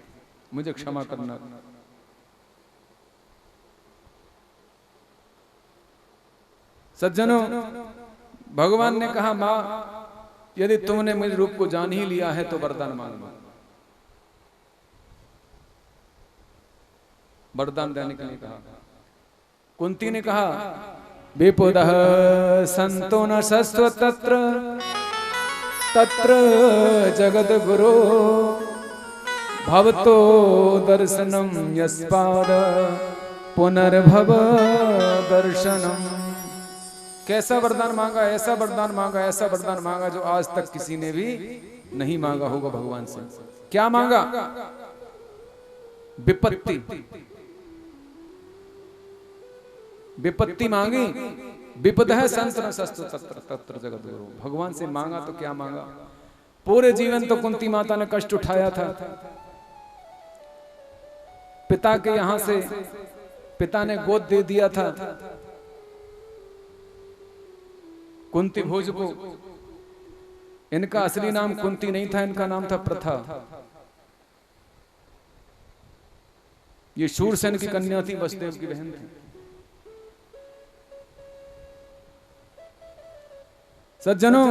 मुझे क्षमा करना। सज्जनों, भगवान ने कहा मां यदि तुमने मेरे रूप को जान ही लिया है तो वरदान मांगो। वरदान देने के लिए कहा। कुंती ने कहा विपुदः संतो न सस्व तत्र तत्र जगद गुरो भवतो दर्शनम यस्पाद पुनर्भव दर्शनम। कैसा वरदान मांगा, ऐसा वरदान मांगा, ऐसा वरदान मांगा जो आज तक किसी ने भी नहीं मांगा होगा भगवान से। क्या मांगा? विपत्ति, विपत्ति मांगी। विपद है संत न शस्त्र तत्र तत्र जगत गुरु। भगवान से मांगा तो क्या मांगा? पूरे जीवन तो कुंती माता ने कष्ट उठाया था। पिता के यहां से पिता ने गोद दे दिया था कुंती भोज को। इनका असली नाम कुंती नहीं था, इनका नाम था प्रथा। ये शूरसेन की कन्या थी, वसुदेव की बहन थी। सज्जनों,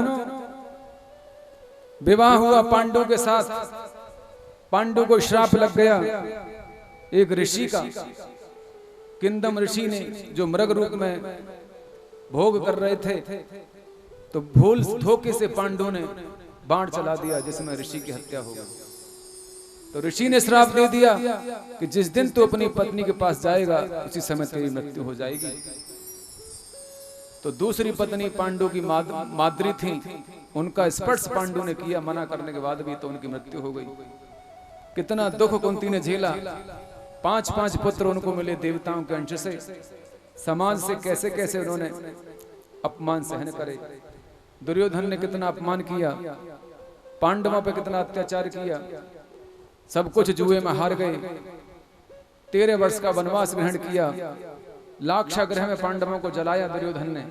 विवाह हुआ पांडु के साथ। पांडु को श्राप लग गया एक ऋषि का। किंदम ऋषि ने, जो मृग रूप में भोग कर रहे थे, तो भूल धोखे से पांडु ने बाण चला दिया, जिसमें ऋषि की हत्या हो गई। तो ऋषि ने श्राप दे दिया कि जिस दिन तू अपनी पत्नी के पास जाएगा उसी समय तेरी मृत्यु हो जाएगी। तो दूसरी पत्नी पांडु की माद्री थी, उनका स्पर्श पांडु ने किया, मना करने के बाद भी, तो उनकी मृत्यु हो गई। कितना दुख कुंती ने झेला। 5 पुत्र उनको मिले देवताओं के अंश से। समाज से कैसे कैसे उन्होंने अपमान सहन करे। दुर्योधन ने कितना अपमान किया, पांडवों पे कितना अत्याचार किया। सब कुछ जुए में हार गए। 13 वर्ष का वनवास ग्रहण किया। लाक्षागृह में पांडवों को जलाया दुर्योधन ने।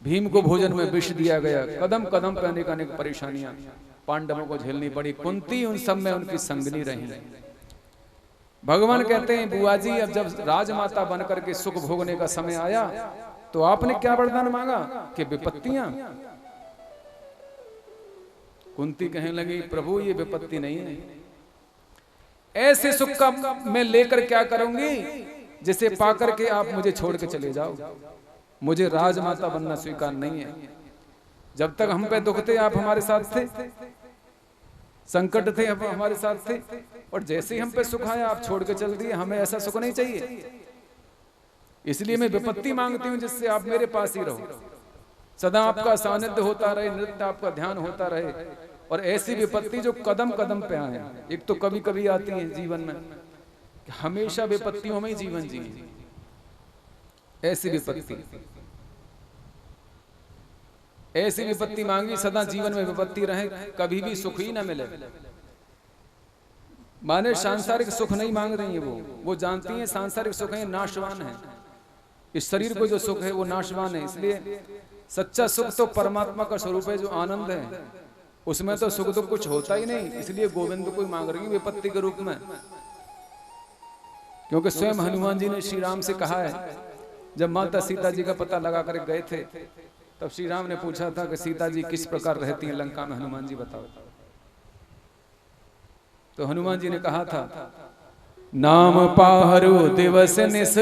भीम को भोजन में विष दिया गया। कदम कदम पे अनेक अनेक परेशानियां पांडवों को झेलनी पड़ी। कुंती उन सब में उनकी संगनी रही। भगवान कहते हैं, बुआ जी, अब जब राजमाता बनकर के सुख भोगने का समय आया तो आपने क्या वरदान मांगा कि विपत्तियां। कुंती कहने लगी, प्रभु ये विपत्ति नहीं है। ऐसे सुख का मैं लेकर क्या करूंगी जिसे पाकर के आप मुझे छोड़ के चले जाओ। मुझे राजमाता बनना स्वीकार नहीं है। जब तक हम पे दुख थे आप हमारे साथ थे, संकट थे आप हमारे साथ थे, और जैसे ही हम पे सुख आया आप छोड़ के चल दिए। हमें ऐसा सुख नहीं चाहिए। इसलिए मैं विपत्ति मांगती हूं जिससे आप मेरे पास ही रहो, सदा आपका सानिध्य होता रहे, नित्य आपका ध्यान होता रहे। और ऐसी विपत्ति जो कदम कदम पे आए। एक तो कभी कभी आती है जीवन में, हमेशा विपत्तियों में ही जीवन जिए। ऐसी विपत्ति मांगी, सदा जीवन में विपत्ति रहे, कभी भी सुख ही ना मिले। माने सांसारिक सुख नहीं मांग रही है वो जानती हैं सांसारिक सुख है नाशवान है। इस शरीर को जो सुख है वो नाशवान है। इसलिए सच्चा सुख तो परमात्मा का स्वरूप है, जो आनंद है, उसमें तो सुख दुख कुछ होता ही नहीं। इसलिए गोविंद को मांग रही है विपत्ति के रूप में। क्योंकि स्वयं हनुमान जी ने श्री राम से कहा है, जब माता सीता जी का पता लगा कर गए थे, तब श्री राम ने पूछा था कि सीता जी किस प्रकार रहती हैं लंका में, हनुमान जी बताओ। तो हनुमान जी ने कहा था, नाम पाहरो दिवस निस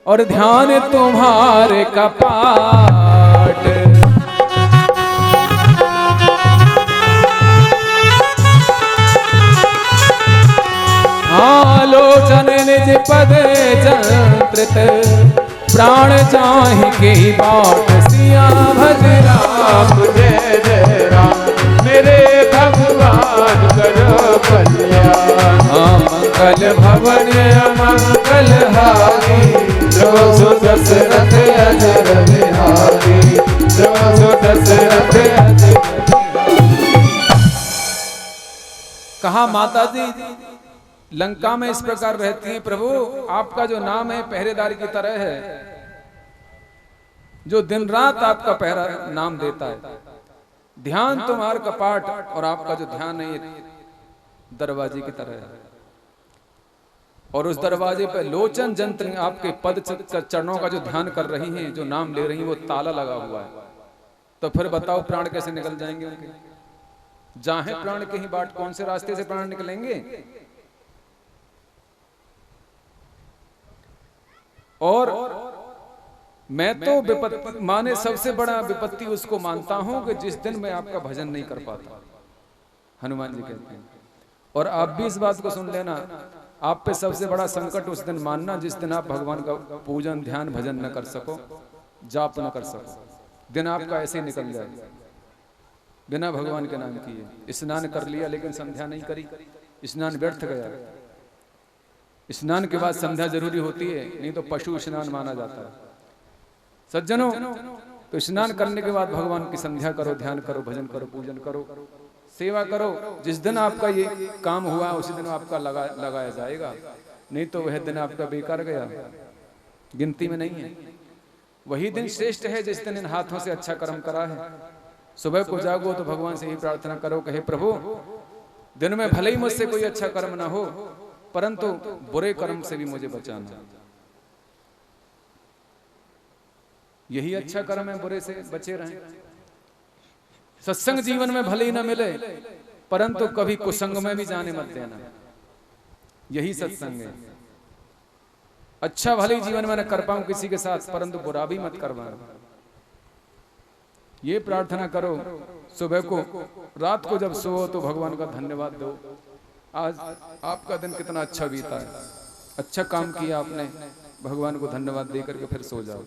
और ध्यान तुम्हारे कपाट। आलोचन निज पद जंत्रित प्राण चाहि के बाट। सिया भज राम जय जय राम, मेरे भगवान करो कल्याण। मंगल भवन मंगल हारी, जो सो दशरथ अजर बिहारी, जो सो दशरथ अजर। कहा माता जी लंका में इस प्रकार रहती हैं, प्रभु आपका जो नाम है पहरेदार की तरह है, जो दिन रात आपका पहरा नाम देता है। ध्यान तुम्हार कपाट, और आपका जो ध्यान है ये दरवाजे की तरह है। और उस दरवाजे पर लोचन जंत्र, आपके पद चरणों का जो ध्यान कर रही हैं, जो नाम ले रही हैं, वो ताला लगा हुआ है। तो फिर बताओ प्राण कैसे निकल जाएंगे उनके? जाहे प्राण कहीं बाट, कौन से रास्ते से प्राण निकलेंगे? और मैं तो विपत्ति माने सबसे बड़ा विपत्ति उसको मानता हूं कि जिस दिन मैं आपका भजन नहीं कर पाता, हनुमान जी कहते हैं। और आप भी इस बात को सुन लेना, आप पे सबसे बड़ा संकट उस दिन मानना जिस दिन आप भगवान का पूजन ध्यान भजन न कर सको, जाप न कर सको। दिन आपका ऐसे निकल जाए बिना भगवान के नाम किए। स्नान कर लिया लेकिन संध्या नहीं करी, स्नान व्यर्थ गया। स्नान के बाद संध्या जरूरी होती है, नहीं तो पशु स्नान माना जाता है। सज्जनों, तो स्नान करने के बाद भगवान की संध्या करो, ध्यान करो, भजन करो, पूजन करो, सेवा करो। जिस दिन आपका ये काम हुआ उसी दिन आपका लगाया जाएगा, नहीं तो वह दिन आपका बेकार गया, गिनती में नहीं है। वही दिन श्रेष्ठ है जिस दिन इन हाथों से अच्छा कर्म करा है। सुबह को जागो तो भगवान से ही प्रार्थना करो, कहे प्रभु दिन में भले ही मुझसे कोई अच्छा कर्म ना हो, परंतु बुरे कर्म से भी मुझे बचाना। यही अच्छा कर्म है, बुरे से बचे रहें। सत्संग जीवन में भले ही ना मिले, परंतु कभी कुसंग में भी जाने मत देना, यही सत्संग है। अच्छा भले ही जीवन में न कर पाऊं किसी के साथ, परंतु बुरा भी मत करवाना। ये प्रार्थना करो सुबह को, रात को जब सो तो भगवान का धन्यवाद दो, आज आपका दिन कितना अच्छा बीता है, अच्छा काम किया आपने, भगवान को धन्यवाद दे करके फिर सो जाओ।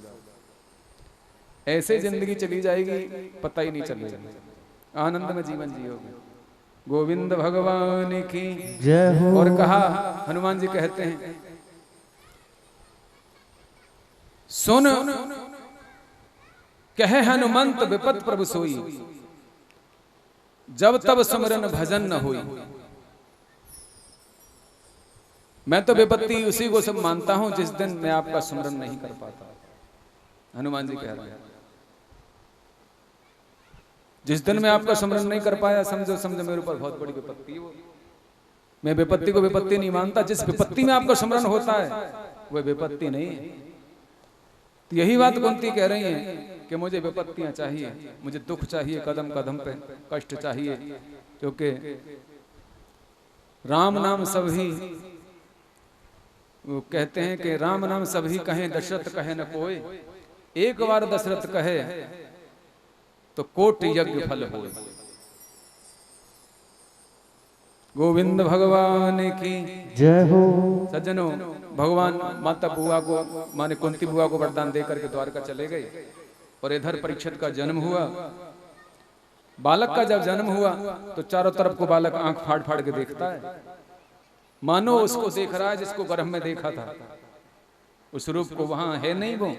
ऐसे जिंदगी चली जाएगी, पता ही नहीं चलेगा, आनंद में जीवन जियोगे। गोविंद भगवान की जय हो। और कहा, हनुमान जी कहते हैं, सुन कहे हनुमंत विपत प्रभु सोई, जब तब सुमरन भजन न होई। मैं तो विपत्ति उसी को सब मानता हूं जिस दिन मैं आपका सुमरन नहीं कर पाता। हनुमान जी कह रहे हैं, जिस दिन मैं आपका स्मरण नहीं कर पाया, समझो मेरे ऊपर बहुत बड़ी विपत्ति है वो। मैं विपत्ति को विपत्ति नहीं मानता, जिस विपत्ति में आपका स्मरण होता है वह विपत्ति नहीं है। तो यही बात कुंती कह रही है कि मुझे विपत्तियां चाहिए, मुझे दुख चाहिए, कदम कदम पे कष्ट चाहिए, क्योंकि राम नाम सभी, वो कहते हैं कि राम नाम सभी कहें, दशरथ कहे न कोई, एक बार दशरथ कहे तो कोटि यज्ञ फल हो। गोविंद भगवान की जय हो। सज्जनों, भगवान माता बुआ को, माने कुंती बुआ को वरदान देकर के द्वारका चले गए, और इधर परीक्षित का जन्म हुआ। बालक का जब जन्म हुआ तो चारों तरफ को बालक आंख फाड़ फाड़ के देखता है, मानो उसको देख रहा है जिसको गर्भ में देखा था, उस रूप को वहां है नहीं वो।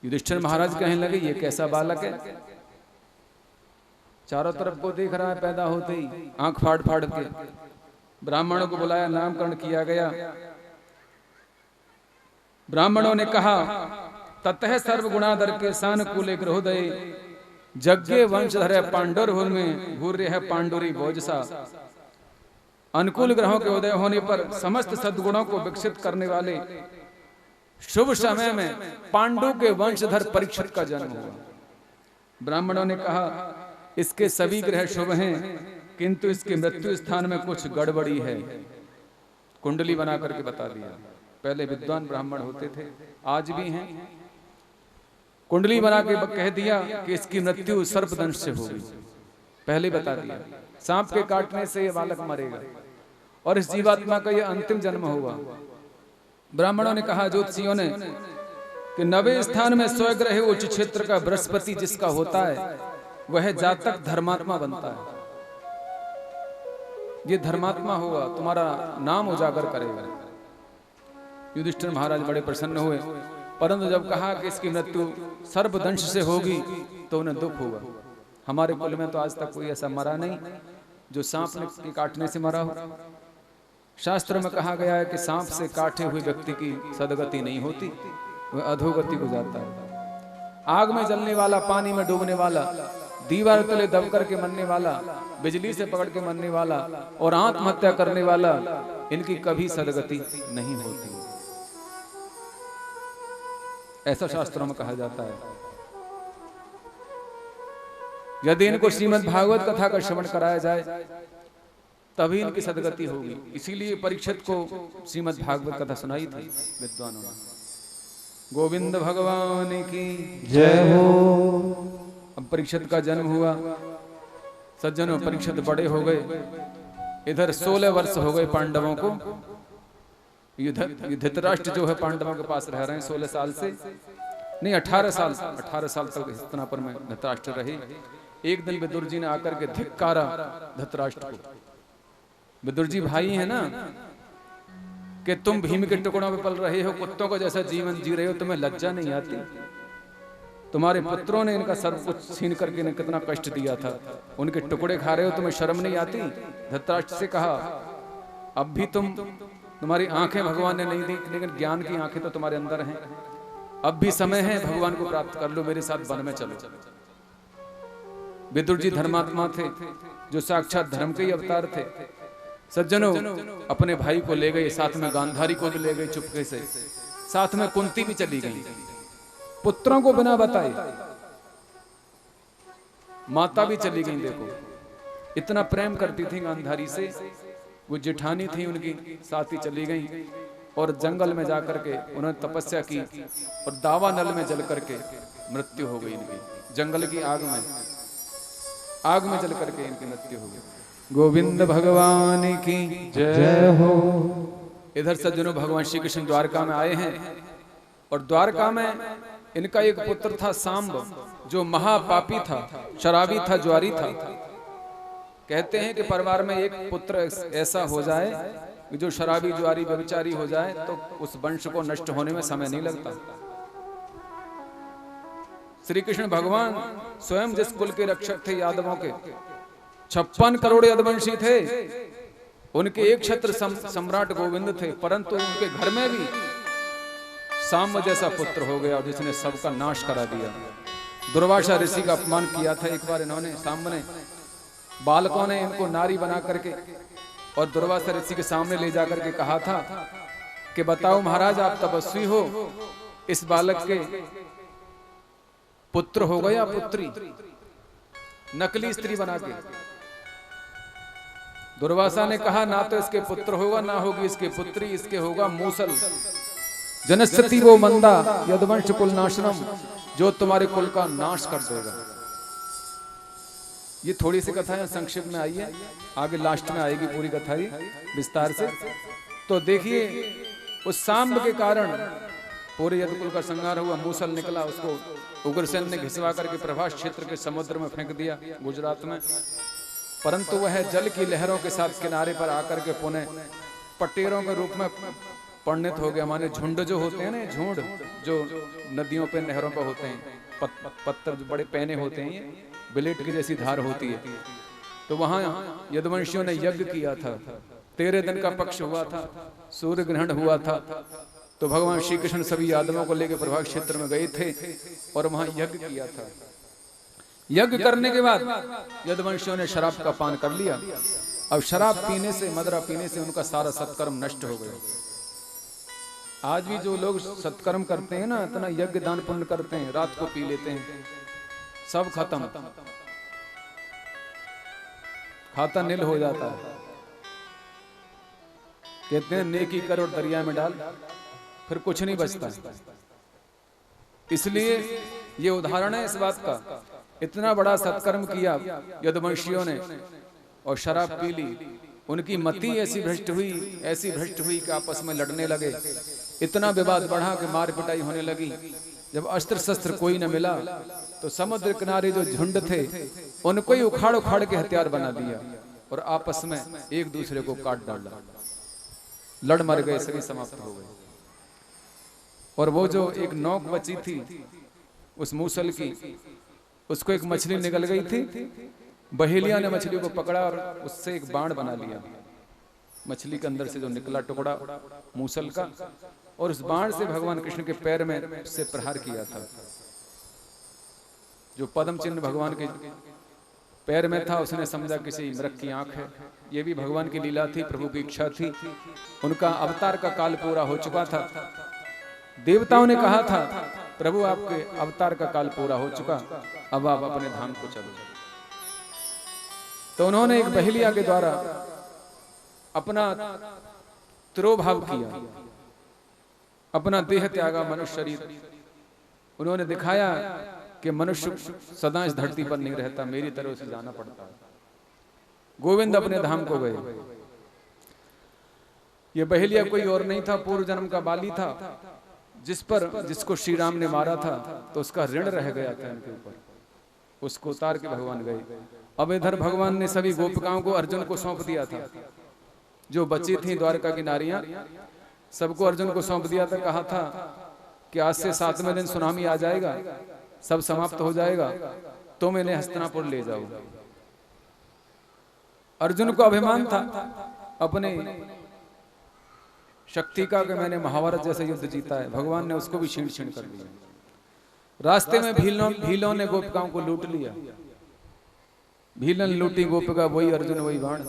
युधिष्ठिर महाराज कहने लगे, ये कैसा बालक है, चारों तरफ को देख रहा है, पैदा होते ही आंख फाड़ फाड़ के। ब्राह्मणों को बुलाया, नामकरण किया गया। ब्राह्मणों ने कहा, ततः सर्वगुणाधर के सानुकूले गृहोदय, जज्ञे वंशधर पांडुर में भूर्य है पांडुरी भोजसा। अनुकूल ग्रहों के उदय होने पर समस्त सद्गुणों को विकसित करने वाले शुभ समय में पांडु के वंशधर परीक्षित का जन्म हुआ। ब्राह्मणों ने कहा, इसके सभी ग्रह शुभ हैं, किंतु इसके मृत्यु स्थान में कुछ गड़बड़ी है। कुंडली बना करके बता दिया। पहले विद्वान ब्राह्मण होते थे, आज भी हैं। कुंडली बना के कह दिया कि इसकी मृत्यु सर्पदंश से होगी, पहले बता दिया। सांप के काटने से यह बालक मरेगा और इस जीवात्मा का यह अंतिम जन्म होगा। ब्राह्मणों ने कहा, ज्योतिषियों ने, कि 90 स्थान में स्वग्रह उच्च क्षेत्र का बृहस्पति जिसका होता है वह जातक धर्मात्मा बनता है। ये धर्मात्मा होगा, तुम्हारा नाम उजागर करेगा। युधिष्ठिर महाराज बड़े प्रसन्न हुए, परंतु जब कहा कि इसकी मृत्यु सर्पदंश से होगी तो उन्हें दुख होगा। हमारे कुल में तो आज तक कोई ऐसा मरा नहीं जो सांप के काटने से मरा हो। शास्त्र में कहा गया है कि सांप से काटे हुए व्यक्ति की सदगति नहीं होती, वह अधोगति को जाता है। आग में जलने वाला, पानी में डूबने वाला, दीवार तले दब करके मरने वाला, बिजली से पकड़ के मरने वाला और आत्महत्या करने वाला, इनकी कभी सदगति नहीं होती, ऐसा शास्त्रों में कहा जाता है। यदि इनको श्रीमद् भागवत कथा का श्रवण कराया जाए तभी इनकी सदगति होगी। इसीलिए परीक्षित को श्रीमद् भागवत कथा सुनाई थी विद्वानों ने। गोविंद भगवान की जय हो। अब परीक्षित का जन्म हुआ। सज्जनों, परीक्षित बड़े हो गए। इधर 16 वर्ष हो गए पांडवों को। धृतराष्ट्र जो है पांडवों के पास रह रहे हैं 16 साल से, नहीं 18 साल तक हस्तिनापुर में धृतराष्ट्र रहे। एक दिन विदुर जी ने आकर के धिक्कारा धृतराष्ट्र को। विदुर जी भाई है ना, कि तुम भीम के टुकड़ों में पल रहे हो, कुत्तों को जैसा जीवन जी रहे हो, तुम्हें लज्जा नहीं आती? तुम्हारे पुत्रों ने इनका सर्व कुछ छीन करके इन्हें कितना कष्ट दिया था, उनके टुकड़े खा रहे हो, तुम्हें शर्म नहीं आती? धृतराष्ट्र से कहा अब भी तुम्हारी आंखें भगवान ने नहीं दी, लेकिन ज्ञान की आंखें तो तुम्हारे अंदर हैं। अब भी समय है, भगवान को प्राप्त कर लो, मेरे साथ वन में चलो। विदुर जी धर्मात्मा थे, जो साक्षात धर्म के ही अवतार थे। सज्जनों, अपने भाई को ले गए, साथ में गांधारी को भी ले गए चुपके से, साथ में कुंती भी चली गई, पुत्रों को बिना बताए। माता भी चली गई। देखो इतना प्रेम करती थी गांधारी से, वो जेठानी थी उनकी, साथ ही चली गई और जंगल में जाकर के उन्होंने तपस्या की और दावा नल में जल करके मृत्यु हो गई इनकी। जंगल की आग में जल करके इनकी मृत्यु हो गई। गोविंद भगवान की जय हो। इधर सज्जनों, भगवान श्री कृष्ण द्वारका में आए हैं और द्वारका में इनका एक पुत्र था सांब, जो महापापी था, शराबी था, ज्वारी था। कहते हैं कि परिवार में एक पुत्र ऐसा हो जाए कि जो शराबी, ज्वारी, व्यभिचारी हो जाए तो उस वंश को नष्ट होने में समय नहीं लगता। श्री कृष्ण भगवान स्वयं जिस कुल के रक्षक थे, यादवों के 56 करोड़ यदुवंशी थे, उनके एक छत्र सम्राट गोविंद थे, परंतु उनके घर में भी सांब जैसा पुत्र हो गया जिसने सबका नाश करा दिया। दुर्वासा ऋषि का अपमान किया था एक बार इन्होंने, सांब ने। बालकों ने इनको नारी बना करके और दुर्वासा ऋषि के सामने ले जाकर के कहा था कि बताओ महाराज, आप तपस्वी हो, इस बालक के पुत्र होगा या पुत्री? नकली स्त्री बना के। दुर्वासा ने कहा ना तो इसके पुत्र होगा, ना होगी इसके पुत्री, इसके होगा मूसल। जनस्थिति वो मंदा यदुवंश कुल नाशनम, जो तुम्हारे कुल का नाश कर देगा। ये थोड़ी सी कथा है, संक्षिप्त में आई है, आगे लास्ट में आएगी पूरी कथा ही विस्तार से। तो देखिए उस सांब के कारण पूरे यदुकुल का संहार हुआ। मूसल निकला, उसको उग्रसेन ने घिसवा करके प्रभास क्षेत्र के समुद्र में फेंक दिया, गुजरात में। परंतु वह जल की लहरों के साथ किनारे पर आकर के पुनः पटेरों के रूप में परिणत हो गया। माने झुंड जो होते हैं ना, झुंड जो नदियों पे, नहरों पे होते हैं, पत्थर जो बड़े पैने होते हैं, ब्लेड की जैसी धार होती है। तो वहां यदुवंशियों ने यज्ञ किया था। 13 दिन का पक्ष हुआ था, सूर्य ग्रहण हुआ था। तो भगवान श्री कृष्ण सभी यादवों को लेकर प्रभास क्षेत्र में गए थे और वहां यज्ञ किया था। यज्ञ करने के बाद यदुवंशियों ने शराब का पान कर लिया। अब शराब पीने से, मदरा पीने से उनका सारा सत्कर्म नष्ट हो गया। आज भी जो लोग सत्कर्म करते हैं ना, इतना यज्ञ दान पुण्य करते हैं, रात को पी लेते हैं, सब खत्म, खाता नील हो जाता है। कहते हैं नेकी कर और दरिया में डाल, फिर कुछ नहीं बचता। इसलिए ये उदाहरण है इस बात का। इतना बड़ा सत्कर्म किया यदुवंशियों ने और शराब पी ली। उनकी मति ऐसी भ्रष्ट हुई कि आपस में लड़ने लगे। इतना विवाद बढ़ा कि मार पिटाई होने लगी। जब अस्त्र शस्त्र कोई न मिला तो समुद्र किनारे जो झुंड थे उनको ही उखाड़ उखाड़ के हथियार बना दिया और आपस में एक दूसरे को काट डाला। लड़ मर गए, सभी समाप्त हो गए। और वो जो एक नौक बची थी उस मूसल की, उसको एक मछली निकल गई थी। बहेलिया ने मछली को पकड़ा और उससे एक बाण बना लिया। मछली के अंदर से जो निकला टुकड़ा मूसल का, और उस बाण से भगवान कृष्ण के पैर में से प्रहार किया था। जो पद्म चिन्ह भगवान के पैर में था, उसने समझा किसी मृग की आंख है। ये भी भगवान की लीला थी, प्रभु की इच्छा थी। उनका अवतार का काल पूरा हो चुका था। देवताओं ने कहा था प्रभु आपके अवतार का काल पूरा हो चुका, अब आप अपने धाम को चलो। तो उन्होंने एक बहेलिया के द्वारा अपना तिरोभाव किया, अपना देह त्यागा, मनुष्य शरीर। उन्होंने दिखाया कि मनुष्य सदा इस धरती पर नहीं रहता, मेरी तरह से जाना पड़ता है। गोविंद अपने धाम को गए। ये बहेलिया कोई और नहीं था, पूर्व जन्म का बाली था, जिसको श्री राम ने मारा था, तो उसका ऋण रह गया था इनके ऊपर। उसको उतार के भगवान गए। अब इधर भगवान ने सभी गोपिकाओं को अर्जुन को सौंप दिया था। जो बची थी द्वारका की नारियां, सबको अर्जुन को सौंप दिया था। कहा था कि आज से 7वें दिन सुनामी आ जाएगा, सब समाप्त हो जाएगा, तुम इन्हें हस्तिनापुर ले जाओ। अर्जुन को अभिमान था अपने शक्ति का कि मैंने महाभारत जैसा युद्ध जीता है। भगवान ने उसको भी छीन छीन कर दिया। रास्ते में भीलों ने गोपिकाओं को लूट लिया। भीलन लूटी गोपिका, वही अर्जुन वही बाण।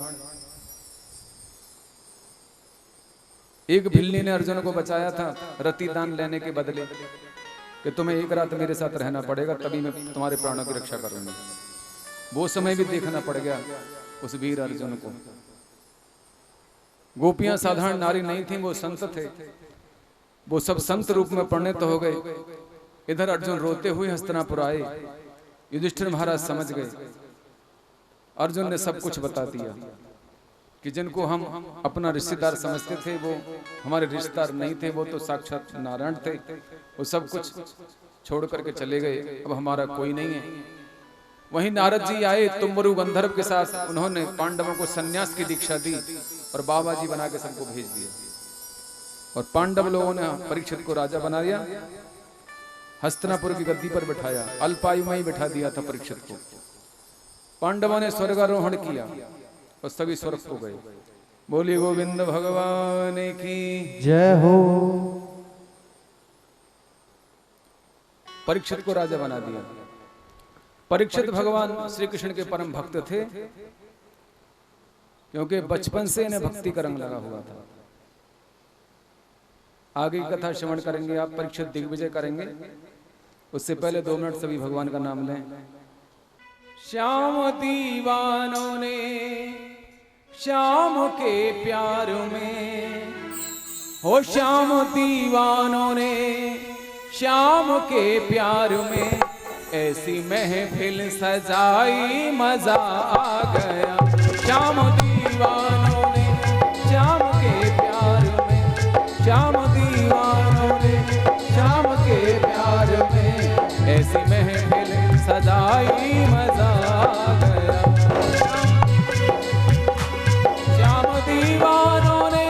एक भिल्ली ने अर्जुन को बचाया था रति दान लेने के बदले कि तुम्हें एक रात मेरे साथ रहना पड़ेगा, तभी मैं तुम्हारे प्राणों की रक्षा करूंगा। वो समय भी देखना पड़ गया उस वीर अर्जुन को। गोपियां साधारण नारी नहीं थी, वो संत थे। वो सब संत रूप में परिणत हो गए। इधर अर्जुन रोते हुए हस्तिनापुर आए। युधिष्ठिर महाराज समझ गए। अर्जुन ने सब कुछ बता दिया कि जिनको हम अपना रिश्तेदार समझते थे वो हमारे रिश्तेदार नहीं थे, वो तो साक्षात नारायण थे। वो सब कुछ छोड़ करके चले गए, अब हमारा कोई नहीं है। वहीं नारद जी आए तुम्बरु गंधर्व के साथ। उन्होंने पांडवों को सन्यास की दीक्षा दी और बाबा जी बना के सबको भेज दिया। और पांडव लोगों ने परीक्षित को राजा बना दिया, हस्तिनापुर की गद्दी पर बिठाया। अल्पायु में ही बिठा दिया था परीक्षित को। पांडवों ने स्वर्गारोहण किया और सभी स्वर्ग हो गए। बोली गोविंद भगवान की जय हो। परीक्षित को राजा बना दिया। परीक्षित भगवान श्री कृष्ण के परम भक्त थे, क्योंकि बचपन से इन्हें भक्ति का रंग लगा हुआ था। आगे की कथा श्रवण करेंगे आप, परीक्षित दिग्विजय करेंगे। उससे पहले 2 मिनट सभी भगवान का नाम लें। श्याम दीवानों ने श्याम के प्यार में, हो श्याम दीवानों ने श्याम के प्यार में ऐसी महफिल सजाई मजा आ गया। श्याम दीवानों ने श्याम के प्यार में, श्याम दीवानों ने श्याम के प्यार में ऐसी महफिल सजाई मजा आ गया। श्याम दीवानों ने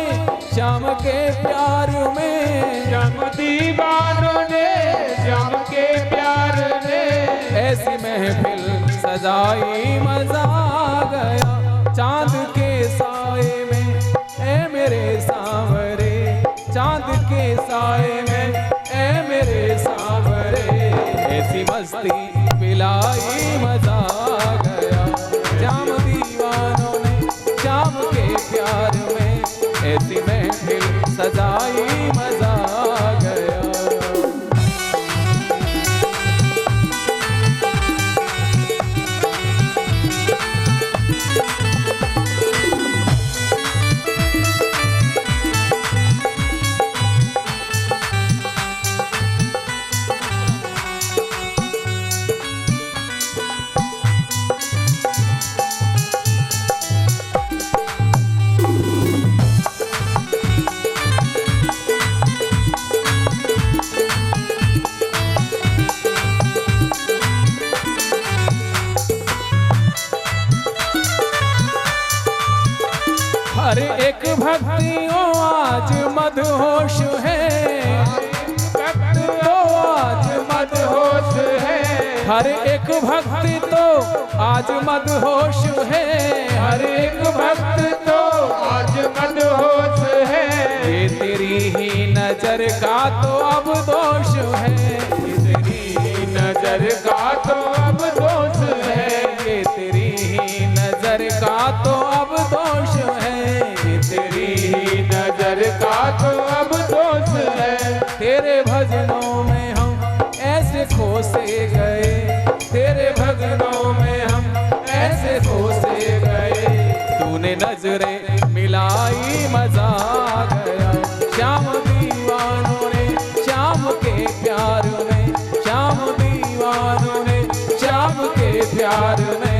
श्याम के प्यार में, श्याम दीवानों ने श्याम के प्यार ने ऐसी महफिल सजाई मजा आ गया। चांद के साए में ए मेरे सांवरे, चांद के साए में ए मेरे सांवरे ऐसी मस्ती पिलाई मजा आ गया। श्याम दीवानों ने श्याम के प्यार में ऐसी महफिल सजाई मजा आ गया। हर एक भक्तियों आज मदहोश है, तो आज मदहोश है। हर एक भक्ति तो आज मदहोश है, हर एक भक्त तो आज मदहोश है। ये तेरी ही नजर का तो अब दोष है, ये तेरी ही नजर का तो अब दोष है। ये तेरी ही नजर का तो अब दोष है। तेरी ही नजर का तो अब दोष है। तेरे भजनों में हम ऐसे खो से गए, तेरे भजनों में हम ऐसे खो से गए। तूने नजरें मिलाई मजा आ गया। श्याम दीवानों ने श्याम के प्यार में, श्याम दीवानों ने श्याम के प्यार में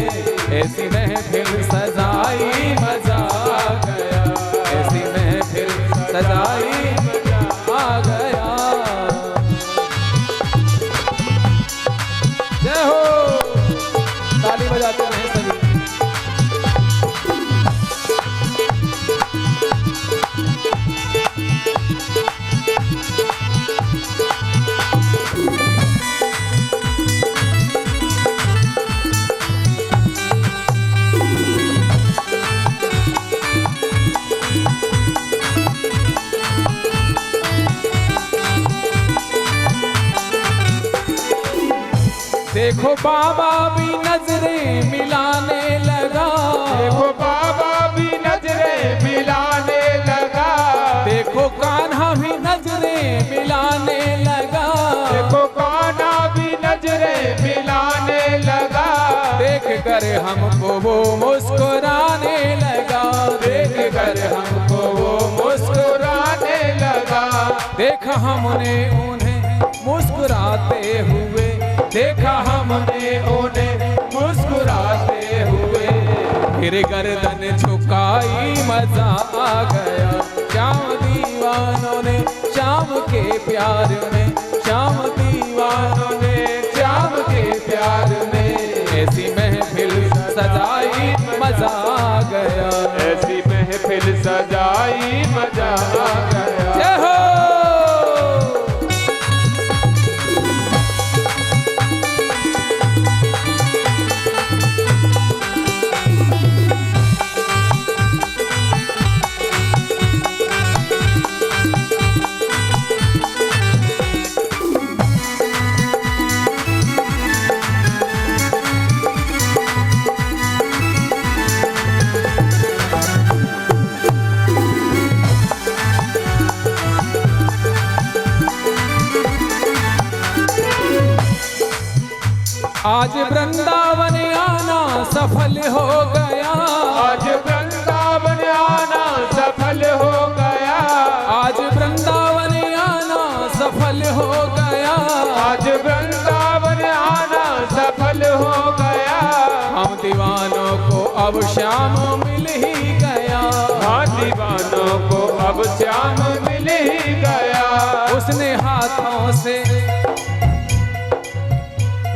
ऐसी महफिल सजाई मजा आ गया। ऐसी महफिल सजाई आ गया। जय हो, ताली बजाते हैं सभी। देखो बाबा भी नजरें मिलाने लगा, देखो बाबा भी नजरें मिलाने लगा, देखो कान्हा भी नजरें मिलाने लगा, देखो कान्हा भी नजरें मिलाने लगा, देख कर हमको वो मुस्कुराने लगा, देख कर हमको वो मुस्कुराने लगा, देखा हमने उन्हें मुस्कुराते हुए, देखा हमने उन्हें मुस्कुराते हुए, फिर गर्दन झुकाई मजा आ गया, श्याम दीवानों ने श्याम के प्यार में, श्याम दीवानों ने श्याम के प्यार में, ऐसी महफिल सजाई मजा आ गया, ऐसी महफिल सजाई मजा आ गया। जय हो। आज वृंदावन आना सफल हो गया, आज वृंदावन आना सफल हो गया, आज वृंदावन आना सफल हो गया, आज वृंदावन आना सफल हो गया, हम दीवानों को अब श्याम मिल ही गया, हाँ दीवानों को अब श्याम मिल ही गया, उसने हाथों से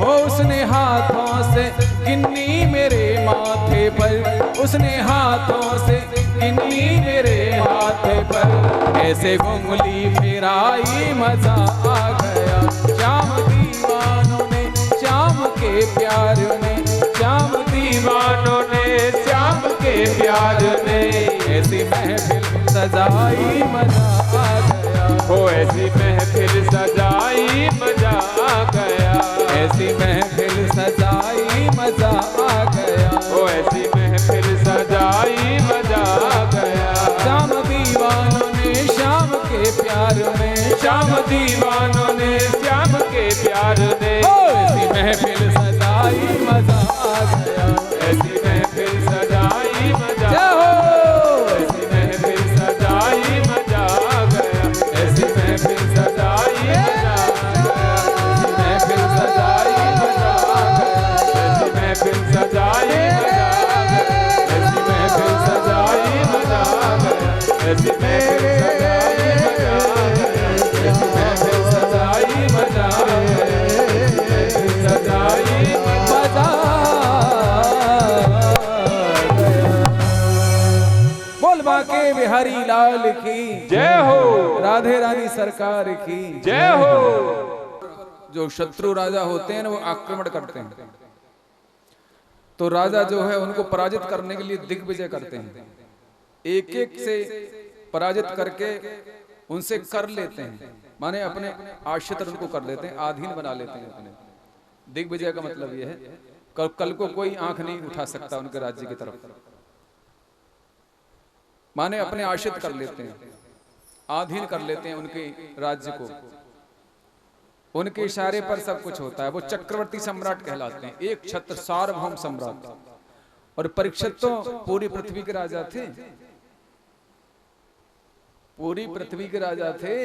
उसने हाथों से गिन्नी मेरे माथे पर, उसने हाथों से गिन्नी मेरे माथे पर, ऐसे उंगली फिराई मजा आ गया, श्याम दीवानों ने श्याम के प्यार में, श्याम दीवानों ने श्याम के प्यार में, ऐसी महफिल सजाई मजा आ गया, हो ऐसी महफिल सजाई मजा आ गया, ऐसी महफिल सजाई मजा आ गया, हो ऐसी महफिल सजाई मजा आ गया, श्याम दीवानों ने श्याम के प्यार में, श्याम दीवानों ने श्याम के प्यार ने, ऐसी महफिल सजाई मजा आ गया, ऐसी महफिल सजाई मजा जय हो। ऐसी महफिल सजाई मजा आ गया, ऐसी महफिल सजाई मजा आ गया, ऐसी महफिल सजाई मजा आ गया, ऐसी महफिल सजाई मजा आ गया, ऐसी महफिल सजाई मजा आ गया, ऐसी महफिल सजाई मजा आ गया, ऐसी महफिल सजाई मजा आ गया। बोल बाके बिहारी लाल की जय हो, राधे रानी सरकार की जय हो। जो शत्रु राजा होते हैं ना वो आक्रमण करते हैं, तो राजा जो है उनको पराजित करने के लिए दिग्विजय करते हैं, एक एक से पराजित करके उनसे कर लेते हैं, माने अपने आश्रित उनको कर लेते हैं, अधीन बना लेते हैं अपने। दिग्विजय का मतलब यह है कल को कोई आंख नहीं उठा सकता उनके राज्य की तरफ, माने अपने आश्रित कर लेते हैं, अधीन कर लेते हैं उनके राज्य को, उनके इशारे पर सब कुछ होता है। वो चक्रवर्ती सम्राट कहलाते हैं, एक छत्र सार्वभौम सम्राट। और परीक्षित तो पूरी पृथ्वी के राजा थे, पूरी पृथ्वी के राजा थे।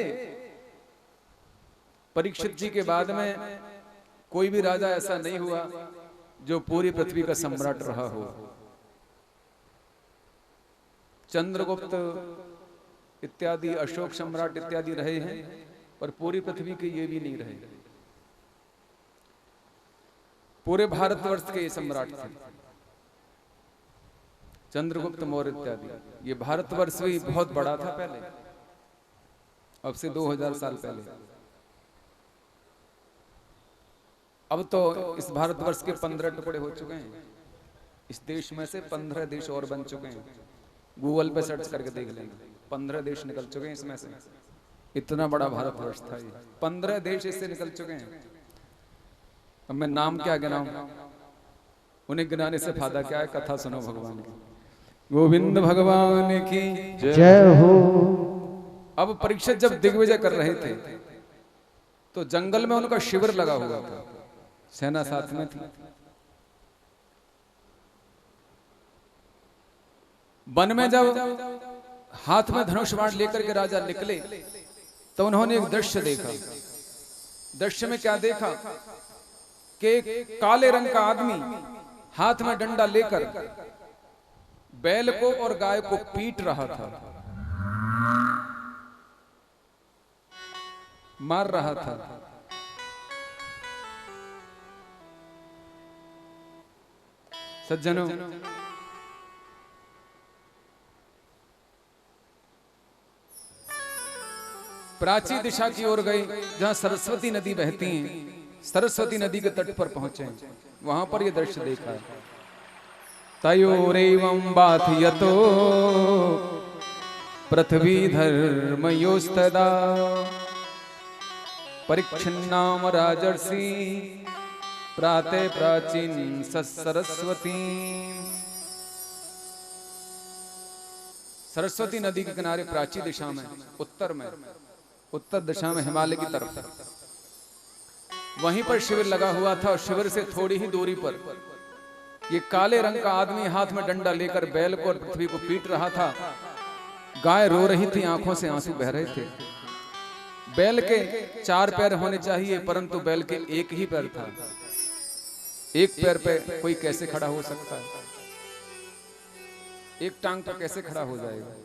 परीक्षित जी के बाद में कोई भी राजा ऐसा नहीं हुआ जो पूरी पृथ्वी का सम्राट रहा हो। चंद्रगुप्त इत्यादि, अशोक सम्राट इत्यादि रहे हैं, पर पूरी पृथ्वी के ये भी नहीं रहे। पूरे भारतवर्ष के ये सम्राट थे, चंद्रगुप्त मौर्य इत्यादि। ये भारतवर्ष भी बहुत बड़ा था पहले, अब से 2000 साल पहले। अब तो इस भारतवर्ष के 15 टुकड़े हो चुके हैं। इस देश में से 15 देश और बन चुके हैं। गूगल पे सर्च करके देख लेंगे, 15 देश निकल चुके हैं इसमें से। इतना बड़ा भारतवर्ष था ये, 15 देश इससे निकल चुके हैं। अब मैं नाम क्या गिनाऊं, उन्हें गिनाने से फायदा क्या है, कथा सुनो भगवान की। गोविंद भगवान की जय हो। अब परीक्षित जब दिग्विजय कर रहे थे तो जंगल में उनका शिविर लगा हुआ था, सेना साथ में थी। वन में जब हाथ में धनुष बाण लेकर के राजा निकले तो उन्होंने एक दृश्य देखा। दृश्य में क्या देखा कि एक काले रंग का आदमी हाथ में डंडा लेकर बैल को और गाय को पीट रहा था, मार रहा था। सज्जनों, प्राची दिशा की ओर गए जहां सरस्वती नदी बहती है। सरस्वती नदी के तट पर पहुंचे, वहां पर यह दृश्य देखा है। तयोरेवं बाध्यतो पृथ्वी धर्मयोस्तदा परिच्छिन्नाम राजर्षि प्राते प्राचीन सरस्वती। सरस्वती नदी के किनारे प्राची दिशा में उत्तर दिशा में हिमालय की तरफ वहीं पर शिविर लगा हुआ था। और शिविर से थोड़ी ही दूरी पर ये काले रंग का आदमी हाथ में डंडा लेकर बैल को और पृथ्वी को पीट रहा था। गाय रो रही थी, आंखों से आंसू बह रहे थे। बैल के 4 पैर होने चाहिए, परंतु बैल के एक ही पैर था। एक पैर पे कोई कैसे खड़ा हो सकता है, एक टांग पर कैसे खड़ा हो जाएगा।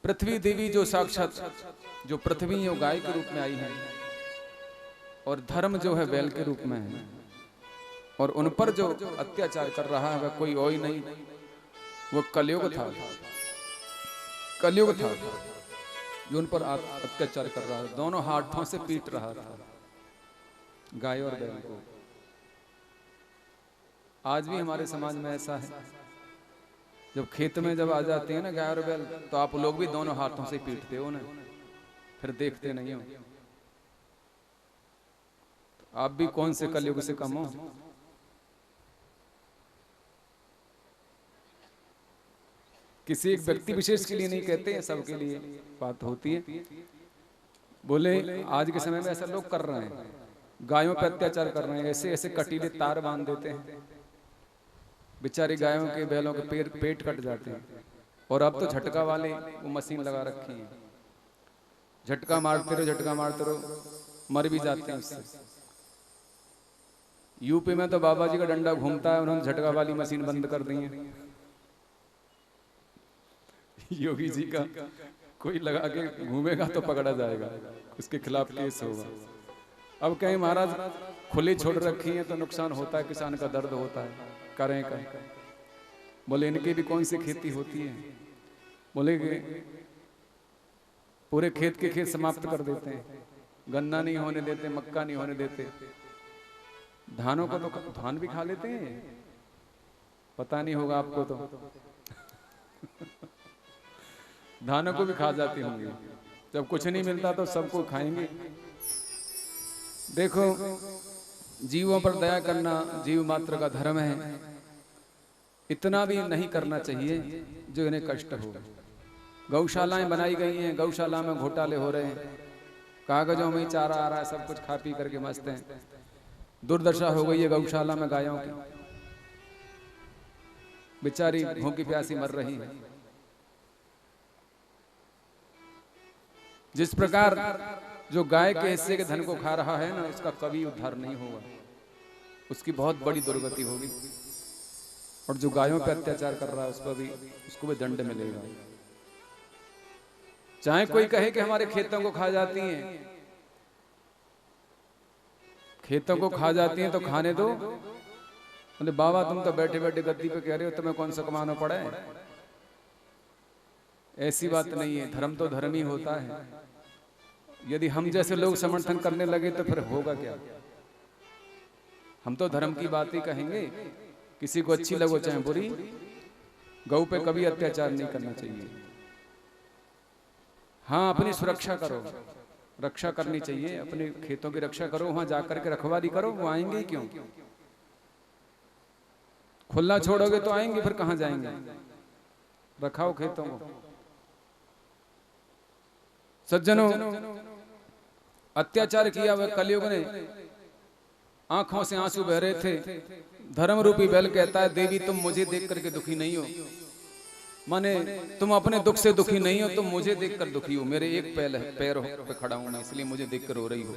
पृथ्वी देवी जो साक्षात जो पृथ्वी है, गाय के रूप में आई है, और धर्म जो है बैल के रूप में है, और उन पर जो अत्याचार कर रहा है वह कोई और नहीं, वो कलयुग था। कलयुग था जो उन पर अत्याचार कर रहा है, दोनों हाथों से पीट रहा था गाय और बैल को। आज भी हमारे समाज में ऐसा है, जब खेत में जब आ जाते हैं ना गाय और बैल, तो आप लोग भी दोनों हाथों से पीटते हो ना, फिर देखते नहीं हो। आप भी कौन से कलयुग से कम हो। किसी एक व्यक्ति विशेष के लिए नहीं कहते हैं, सबके लिए बात होती है। बोले आज के समय में ऐसा लोग कर रहे हैं, गायों पर अत्याचार कर रहे हैं, ऐसे ऐसे कटीले तार बांध देते हैं, बेचारी गायों के बैलों के पेट कट जाते हैं। और अब तो झटका वाले वो मशीन लगा रखी है, झटका मारते रहो, मर भी जाते हैं उससे। यूपी में तो बाबा जी का डंडा घूमता है, उन्होंने झटका वाली मशीन बंद कर दी है। योगी जी का कोई लगा के घूमेगा तो पकड़ा जाएगा, उसके खिलाफ केस होगा। अब कहीं महाराज खुली छोड़ रखी है तो नुकसान होता है, किसान का दर्द होता है, करें का। बोले इनकी भी कौन सी खेती होती है। बोले पूरे खेत के खेत समाप्त कर देते हैं, गन्ना नहीं होने देते, मक्का नहीं होने देते, धानों को तो धान भी खा लेते हैं, पता नहीं होगा आपको तो। धानों को भी खा जाती होंगी, जब कुछ नहीं मिलता तो सबको खाएंगे। देखो, जीवों पर दया करना जीव मात्र का धर्म है, इतना भी नहीं करना चाहिए जो इन्हें कष्ट हो। गौशालाएं बनाई गई हैं, गौशाला में घोटाले हो रहे हैं, कागजों में चारा आ रहा है, सब कुछ खा पी करके मस्त हैं। दुर्दशा हो गई है गौशाला में गायों की, बेचारी भूखी प्यासी मर रही है। जिस प्रकार जो गाय के हिस्से के धन को खा रहा है ना, उसका कभी उद्धार नहीं होगा, उसकी बहुत बड़ी दुर्गति होगी। और जो गायों पर अत्याचार कर रहा है उसको भी दंड मिलेगा। चाहे कोई कहे कि हमारे खेतों को खा जाती हैं, खेतों को खा जाती हैं तो खाने दो। बोले बाबा तुम तो बैठे बैठे गद्दी पे कह रहे हो, तुम्हें कौन सा कमाना पड़ा है। ऐसी बात नहीं है, धर्म तो धर्म ही होता है। यदि हम जैसे लोग समर्थन करने लगे तो फिर होगा क्या। हम तो धर्म की बात ही कहेंगे, किसी को अच्छी लगो चाहे बुरी, गौ पे कभी अत्याचार नहीं करना चाहिए। हाँ, अपनी सुरक्षा करो, रक्षा करनी चाहिए, अपने खेतों की रक्षा करो, वहां जाकर के रखवाली करो, वो आएंगे ही क्यों? खुला छोड़ोगे तो आएंगे, फिर कहां जाएंगे? रखाओ खेतों को। सज्जनों, अत्याचार किया हुआ कलयुग ने, आंखों से आंसू बह रहे थे। धर्म रूपी बैल कहता है, देवी तुम मुझे देख करके दुखी नहीं हो, माने तुम अपने दुख से दुखी नहीं हो, तुम मुझे देखकर दुखी हो। मेरे एक पैर पे खड़ा हूं मैं, इसलिए मुझे देखकर रो रही हो।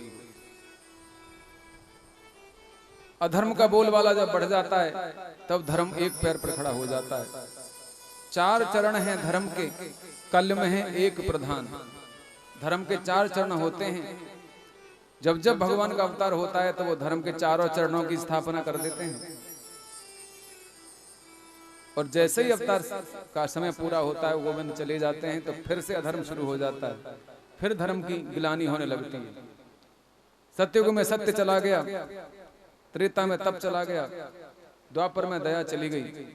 अधर्म का बोलबाला जब बढ़ जाता है तब धर्म एक पैर पर खड़ा हो जाता है। 4 चरण हैं धर्म के, कल में है एक प्रधान। धर्म के 4 चरण होते हैं। जब जब भगवान का अवतार होता है तो वो धर्म के 4 चरणों की स्थापना कर देते हैं, और जैसे ही अवतार का समय पूरा होता है, गोविंद चले जाते हैं, तो फिर से अधर्म शुरू हो जाता है, फिर धर्म की गिलानी होने लगती है। सत्ययुग में सत्य चला गया, त्रेता में तप चला गया, द्वापर में दया चली गई,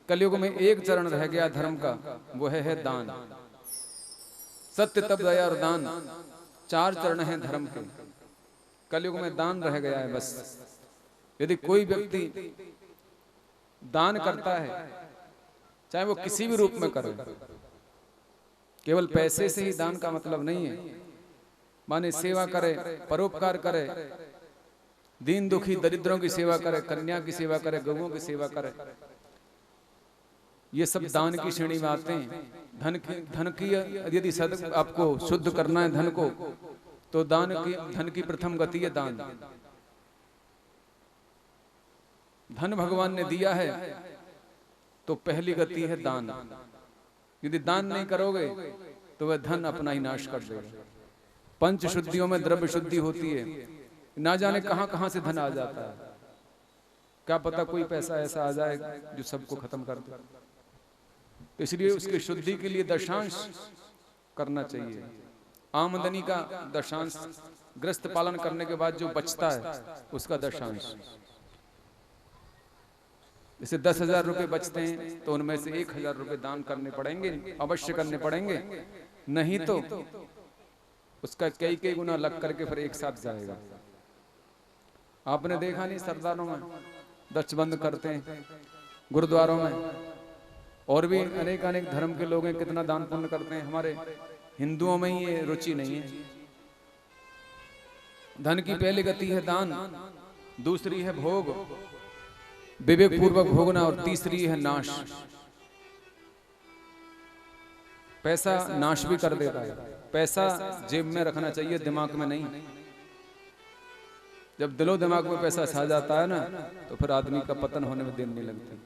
कलयुग में एक चरण रह गया धर्म का, वो है दान। सत्य, तप, दया और दान 4 चरण हैं धर्म के। कलयुग में दान रह गया है बस। यदि कोई व्यक्ति दान करता है, चाहे वो किसी भी रूप में करे, केवल पैसे से ही दान का मतलब नहीं है, माने सेवा करे, परोपकार करे, दीन दुखी दरिद्रों की सेवा करे, कन्या की सेवा करे, गौओं की सेवा करे, ये सब दान की श्रेणी में आते हैं। धन की यदि आपको शुद्ध करना है धन को, तो धन की प्रथम गति है दान। धन भगवान ने दिया है तो पहली गति है दान। यदि दान नहीं करोगे तो वह धन अपना ही नाश कर देगा। 5 शुद्धियों में द्रव्य शुद्धि होती है, ना जाने कहां कहां से धन आ जाता है। क्या पता कोई पैसा ऐसा आ जाए जो सबको खत्म कर दे। इसलिए उसकी शुद्धि के लिए दशांश करना चाहिए। आमदनी का दशांश, ग्रस्त पालन करने के बाद जो बचता है उसका दशांश। जैसे 10,000 रुपए बचते हैं तो उनमें से 1,000 रुपए दान करने पड़ेंगे, अवश्य करने पड़ेंगे, नहीं तो उसका कई गुना लग करके फिर एक साथ जाएगा। आपने देखा नहीं, सरदारों में दस्तबंद करते हैं, गुरुद्वारों में, और भी अनेक धर्म के लोग हैं, कितना दान पुण्य करते हैं। हमारे हिंदुओं में ये रुचि नहीं है। धन की पहली गति है दान, दूसरी है भोग, विवेक पूर्वक भोगना, और तीसरी है नाश। पैसा नाश भी कर देता है। पैसा जेब में रखना चाहिए, दिमाग में नहीं। जब दिलो दिमाग में पैसा छा जाता है ना, तो फिर आदमी का पतन होने में देर नहीं लगती।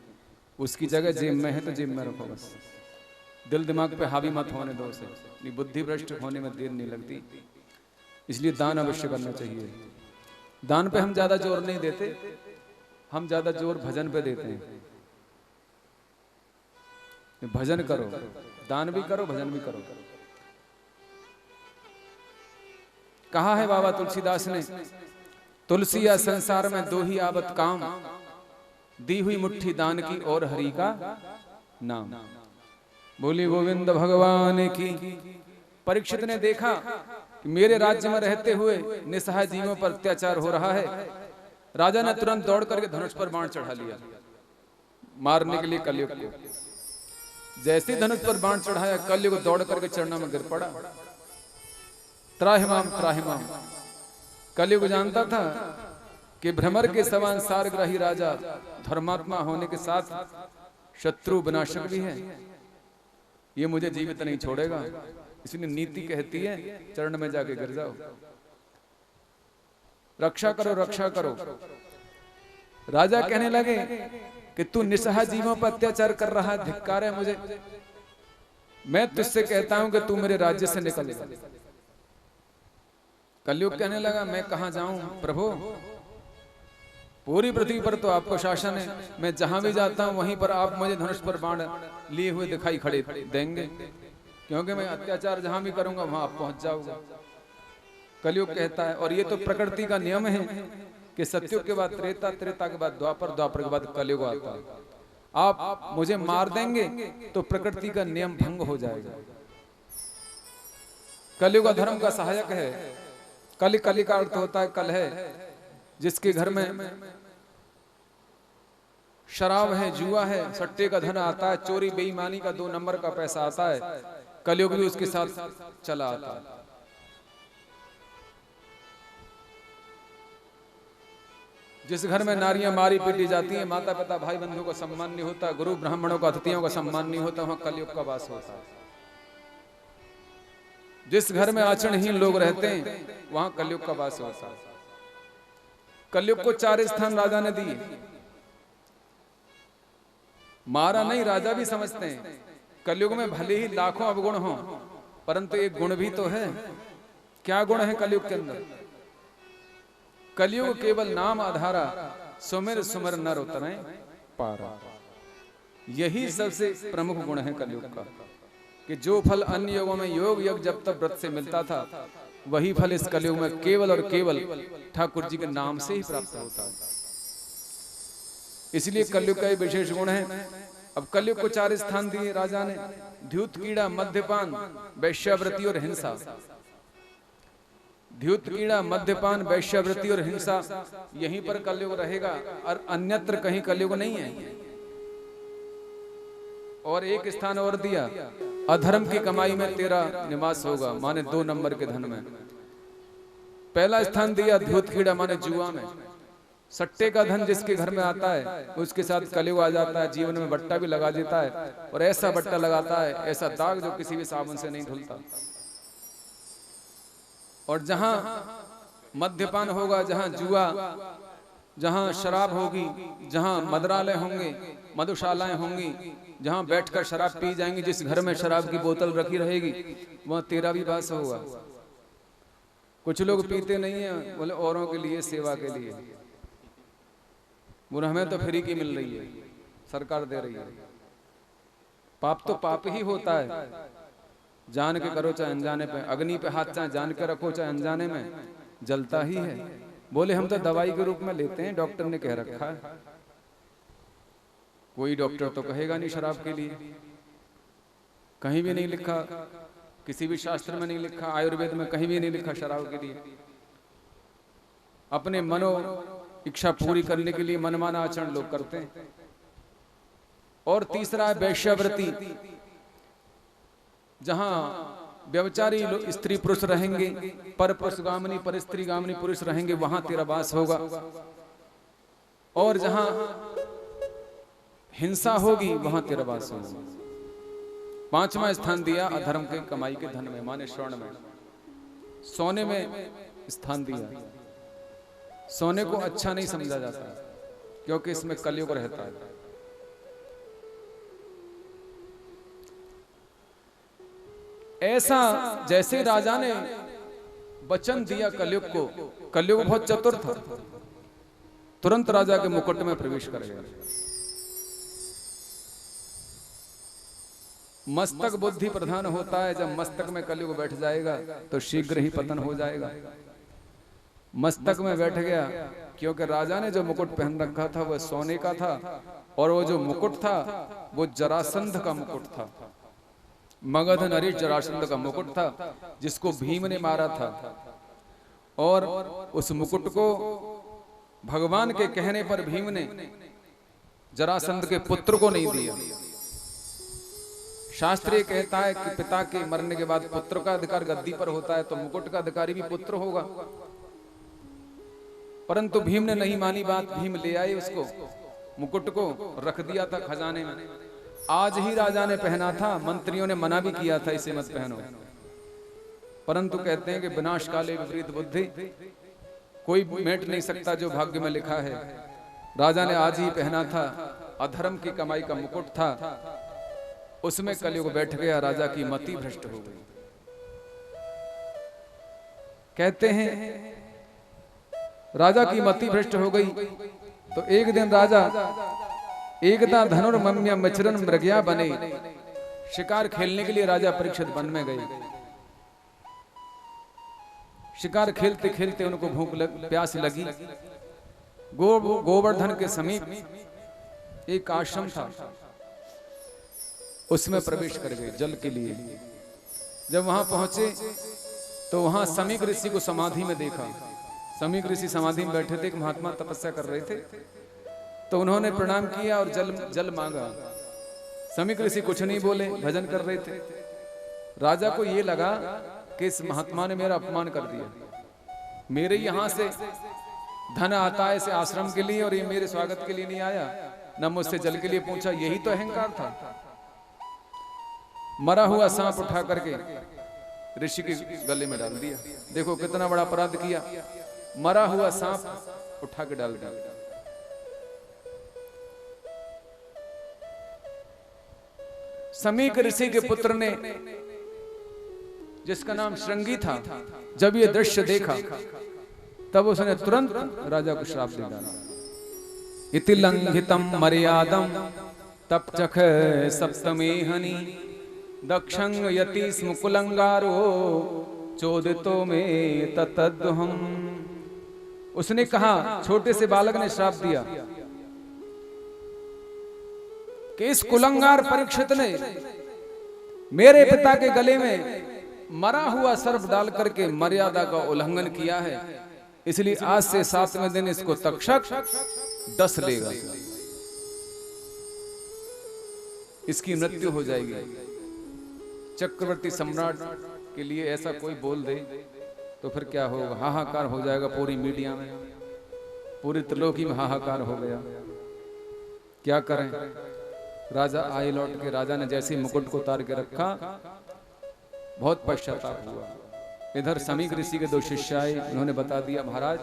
उसकी जगह जेब में है तो जेब में रखो बस। दिल दिमाग पे हावी मत होने दो उसे, बुद्धि भ्रष्ट होने में देर नहीं लगती। इसलिए दान अवश्य करना चाहिए। दान पे हम ज्यादा जोर नहीं देते, हम ज्यादा जोर भजन पे देते हैं। भजन करो, दान भी करो, भजन भी करो। कहा है बाबा तुलसीदास ने, तुलसी या संसार में 2 ही आबत काम, दी हुई मुट्ठी दान की और हरि का नाम। बोली गोविंद भगवान की। परीक्षित ने देखा कि मेरे राज्य में रहते हुए निसहाय जीवों पर अत्याचार हो रहा है। राजा ने तुरंत दौड़ करके धनुष पर बाण चढ़ा लिया, मारने के लिए कलयुग को। जैसे धनुष पर बाण चढ़ाया, कलयुग दौड़ करके चरणों में गिर पड़ा। त्राहिमाम त्राहिमाम। कलयुग जानता था कि भ्रमर के समान सारग्राही राजा धर्मात्मा होने के साथ शत्रु विनाशक भी है, ये मुझे जीवित नहीं छोड़ेगा। इसलिए नीति कहती है चरण में जाके गिर जाओ, रक्षा करो, रक्षा करो। राजा कहने लगे कि तू निसहाय जीवों पर अत्याचार कर रहा है, धिक्कार है मुझे। मैं तुझसे कहता हूं कि तू मेरे राज्य से निकल जा। कलयुग कहने लगा मैं कहां जाऊं प्रभु, पूरी पृथ्वी पर तो आपको शासन है, मैं जहां भी जाता हूं वहीं पर आप मुझे धनुष पर बाण लिए हुए दिखाई खड़े देंगे, क्योंकि मैं अत्याचार जहां भी करूंगा वहां आप पहुंच जाओगे। कलयुग कहता है, और ये तो प्रकृति का नियम है कि सत्युग के बाद त्रेता, त्रेता के बाद द्वापर, द्वापर के बाद कलयुग आता है। आप मुझे मार देंगे तो प्रकृति का नियम भंग हो जाएगा। कलयुग धर्म का सहायक है, कली, कली का अर्थ होता है कल है, जिसके घर में शराब है, जुआ है, सट्टे का धन आता है, चोरी बेईमानी का 2 नंबर का पैसा आता है, कलयुग भी उसके साथ चला आता है। जिस घर में नारियां मारी पीटी जाती हैं, माता पिता भाई बंधु का सम्मान नहीं होता, गुरु ब्राह्मणों का अतिथियों का सम्मान नहीं होता, वहां कलयुग का वास होता है। जिस घर में आचरणहीन लोग रहते हैं वहां कलयुग का वास होता है। कलयुग को 4 स्थान राजा ने दिए, मारा नहीं, राजा भी समझते हैं कलयुग में भले ही लाखों अवगुण हो, परंतु एक गुण भी तो है। क्या गुण है कलयुग के अंदर? कलयुग केवल नाम आधारा, सुमिर सुमिर नर उतरे पारा। यही सबसे प्रमुख गुण है कलयुग का, कि जो फल अन्य युगों में योग यज्ञ जब तक व्रत से मिलता था, वही फल इस कलयुग में केवल और केवल ठाकुर जी के नाम से ही प्राप्त होता है। इसलिए कलयुग का एक विशेष गुण है। अब कलयुग को 4 स्थान दिए राजा ने, द्यूत, कीड़ा, मद्यपान, वैश्यावृत्ति और हिंसा। द्यूत, कीड़ा, मद्यपान, वैश्यावृत्ति और हिंसा, यहीं पर कलयुग रहेगा और अन्यत्र कहीं कलयुग नहीं है। और एक स्थान और दिया, अधर्म की कमाई में तेरा निवास होगा, माने 2 नंबर के धन में। पहला स्थान दिया द्यूत, कीड़ा, माने जुआ में। सट्टे का धन जिसके घर में आता है उसके साथ कलयुग आ जाता है, जीवन में बट्टा भी लगा देता है, और ऐसा बट्टा लगाता है, ऐसा दाग जो किसी भी साबुन से नहीं धुलता। और जहां मद्यपान होगा, जहां जुआ, जहां शराब होगी, जहां मदरालय होंगे, मधुशालाएं होंगी, जहां बैठकर शराब पी जाएंगी, जिस घर में शराब की बोतल रखी रहेगी वहां तेरा भी वास होगा। कुछ लोग पीते नहीं है, बोले औरों के लिए, सेवा के लिए, बोले हमें तो फ्री की मिल रही है, सरकार दे रही है। पाप तो पाप ही होता है, जान के करो चाहे अनजाने पे। अग्नि पे हाथ चाहे जान के रखो चाहे अनजाने में, जलता ही है। बोले हम तो दवाई के रूप में लेते हैं, डॉक्टर ने कह रखा है। कोई डॉक्टर तो कहेगा नहीं शराब के लिए, कहीं भी नहीं लिखा, किसी भी शास्त्र में नहीं लिखा, आयुर्वेद में कहीं भी नहीं लिखा शराब के लिए। अपने मनो इच्छा पूरी करने के लिए मनमाना आचरण लोग करते हैं। और तीसरा है वैश्यावृत्ति, जहां व्यभिचारी स्त्री पुरुष रहेंगे, पर पुरुष गामिनी पर स्त्री गामिनी पुरुष रहेंगे, वहां तेरा वास होगा। और जहां हिंसा होगी वहां तेरा वास होगा। 5वां स्थान दिया अधर्म के कमाई के धन में, माने स्वर्ण में, सोने में स्थान दिया। सोने को अच्छा नहीं समझा जाता क्योंकि इसमें कलयुग रहता है। ऐसा जैसे राजा ने वचन दिया कलयुग को, कलयुग बहुत चतुर था, तुरंत राजा के मुकुट में प्रवेश कर गया। मस्तक बुद्धि प्रधान होता है, जब मस्तक में कलयुग बैठ जाएगा तो शीघ्र ही पतन हो जाएगा। मस्तक में बैठ गया, क्योंकि राजा ने जो मुकुट पहन रखा था वह सोने का था, और वो जो मुकुट था वो जरासंध का मुकुट था। मगध नरेश जरासंध का मुकुट था, जिसको भीम ने मारा था। और उस मुकुट को भगवान के कहने पर भीम ने जरासंध के पुत्र को नहीं दिया। शास्त्र ये कहता है कि पिता के मरने के बाद पुत्र का अधिकार गद्दी पर होता है, तो मुकुट का अधिकारी भी पुत्र होगा। परंतु भीम ने नहीं मानी बात, भीम ले आए उसको, मुकुट को रख दिया था खजाने में। आज ही राजा ने पहना था, मंत्रियों ने मना भी किया था इसे मत पहनो, परंतु कहते हैं कि विनाश काले विपरीत बुद्धि, कोई मेट नहीं सकता जो भाग्य में लिखा है। राजा ने आज ही पहना था, अधर्म की कमाई का मुकुट था, उसमें कलयुग बैठ गया, राजा की मति भ्रष्ट हो गई। कहते हैं राजा की मति भ्रष्ट हो गई, तो एक दिन राजा एकदा धनुर्मम्य मिचरन मृगया बने, शिकार खेलने के लिए राजा परीक्षित वन में गए। शिकार खेलते खेलते उनको प्यास लगी। गोवर्धन के समीप एक आश्रम था, उसमें प्रवेश कर गए जल के लिए। जब वहां पहुंचे तो वहां समीक ऋषि को समाधि में देखा। समीक ऋषि समाधि में बैठे थे, एक महात्मा तपस्या कर रहे थे, तो उन्होंने प्रणाम किया और जल मांगा। समीक ऋषि कुछ नहीं बोले, भजन कर रहे थे। राजा को ये लगा कि इस महात्मा ने मेरा अपमान कर दिया, मेरे यहां से धन आता है इसे आश्रम के लिए और ये मेरे स्वागत के लिए नहीं आया, न मुझसे जल के लिए पूछा। यही तो अहंकार था। मरा हुआ सांप उठा करके ऋषि के गले में डाल दिया। देखो कितना बड़ा अपराध किया, मरा हुआ सांप उठा के डाल दिया। समीक ऋषि के पुत्र ने, जिसका नाम श्रृंगी था, जब ये दृश्य देखा तब उसने तुरंत राजा को श्राप दे डाला। इति लंघितम मर्यादम तपचख सप्तमे हनि दक्षं यति स्म कुलंगारो चोदितो में ततद्दुहम। उसने कहा, छोटे से बालक ने श्राप दिया कि इस कुलंगार परीक्षित ने मेरे पिता के गले में मरा हुआ सर्प डाल करके मर्यादा का उल्लंघन किया है, इसलिए आज से 7वें दिन इसको तक्षक डस लेगा, इसकी मृत्यु हो जाएगी। चक्रवर्ती सम्राट के लिए ऐसा कोई बोल दे तो फिर क्या होगा, हाहाकार हो जाएगा पूरी मीडिया में, पूरी त्रिलोकी में हाहाकार हो गया। क्या करें, राजा आए लौट के। राजा ने जैसे मुकुट को उतार के रखा, बहुत पश्चाताप हुआ। इधर समीक ऋषि के 2 शिष्य आए, उन्होंने बता दिया, महाराज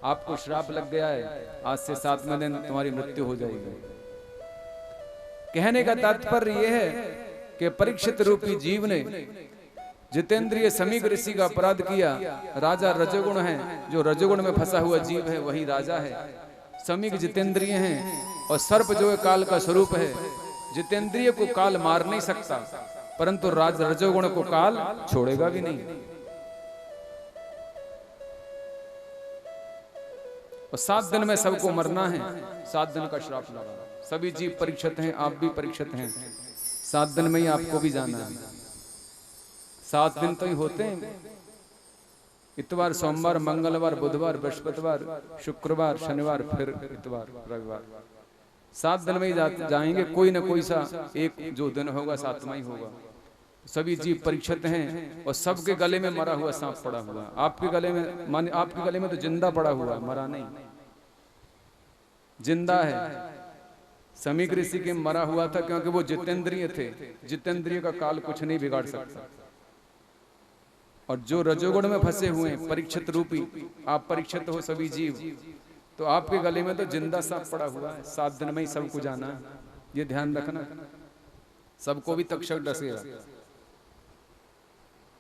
आपको श्राप लग गया है, आज से 7वें दिन तुम्हारी मृत्यु हो जाएगी। कहने का तात्पर्य यह है कि परीक्षित रूपी जीव ने जितेंद्रिय समीक ऋषि का अपराध किया। राजा रजोगुण है, जो रजोगुण में फंसा हुआ जीव है वही राजा है। समीक जितेंद्रिय हैं और सर्प जो काल का स्वरूप है। जितेंद्रिय को काल मार नहीं सकता, परंतु रजोगुण को काल छोड़ेगा भी नहीं। और 7 दिन में सबको मरना है, 7 दिन का श्राप लगा। सभी जीव परीक्षित हैं, आप भी परीक्षित हैं। 7 दिन में ही आपको भी जाना है। 7 दिन तो ही होते हैं, इतवार, सोमवार, मंगलवार, बुधवार, बृहस्पतिवार, शुक्रवार, शनिवार, फिर इतवार, रविवार। 7 दिन में ही जाएंगे। कोई ना कोई सा एक जो दिन होगा 7वां ही होगा। सभी जीव परीक्षित हैं और सबके गले में मरा हुआ सांप पड़ा हुआ। आपके गले में, माने आपके गले में तो जिंदा पड़ा हुआ, मरा नहीं, जिंदा है। समीक ऋषि के मरा हुआ था क्योंकि वो जितेंद्रिय थे। जितेंद्रिय का काल कुछ नहीं बिगाड़ सकता। और जो रजोगुण में फंसे हुए हैं, परीक्षित रूपी, आप परीक्षित हो सभी जीव, तो आपके गले में तो जिंदा सांप पड़ा हुआ है। 7 दिन में ही सबको जाना है, ये ध्यान रखना। सबको भी तक्षक डसेगा,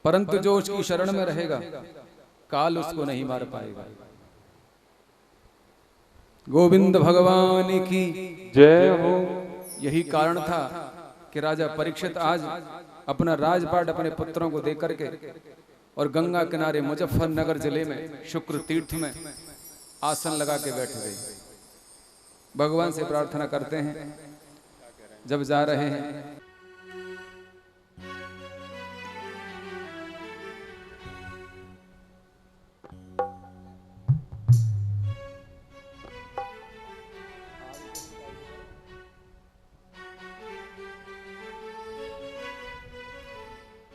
परंतु जो उसकी शरण में रहेगा काल उसको नहीं मार पाएगा। गोविंद भगवान की जय हो। यही कारण था कि राजा परीक्षित आज अपना राजपाट अपने पुत्रों को देकर के और गंगा किनारे मुजफ्फरनगर जिले में शुक्र तीर्थ में आसन लगा के बैठ गए। भगवान से प्रार्थना करते हैं, जब जा रहे हैं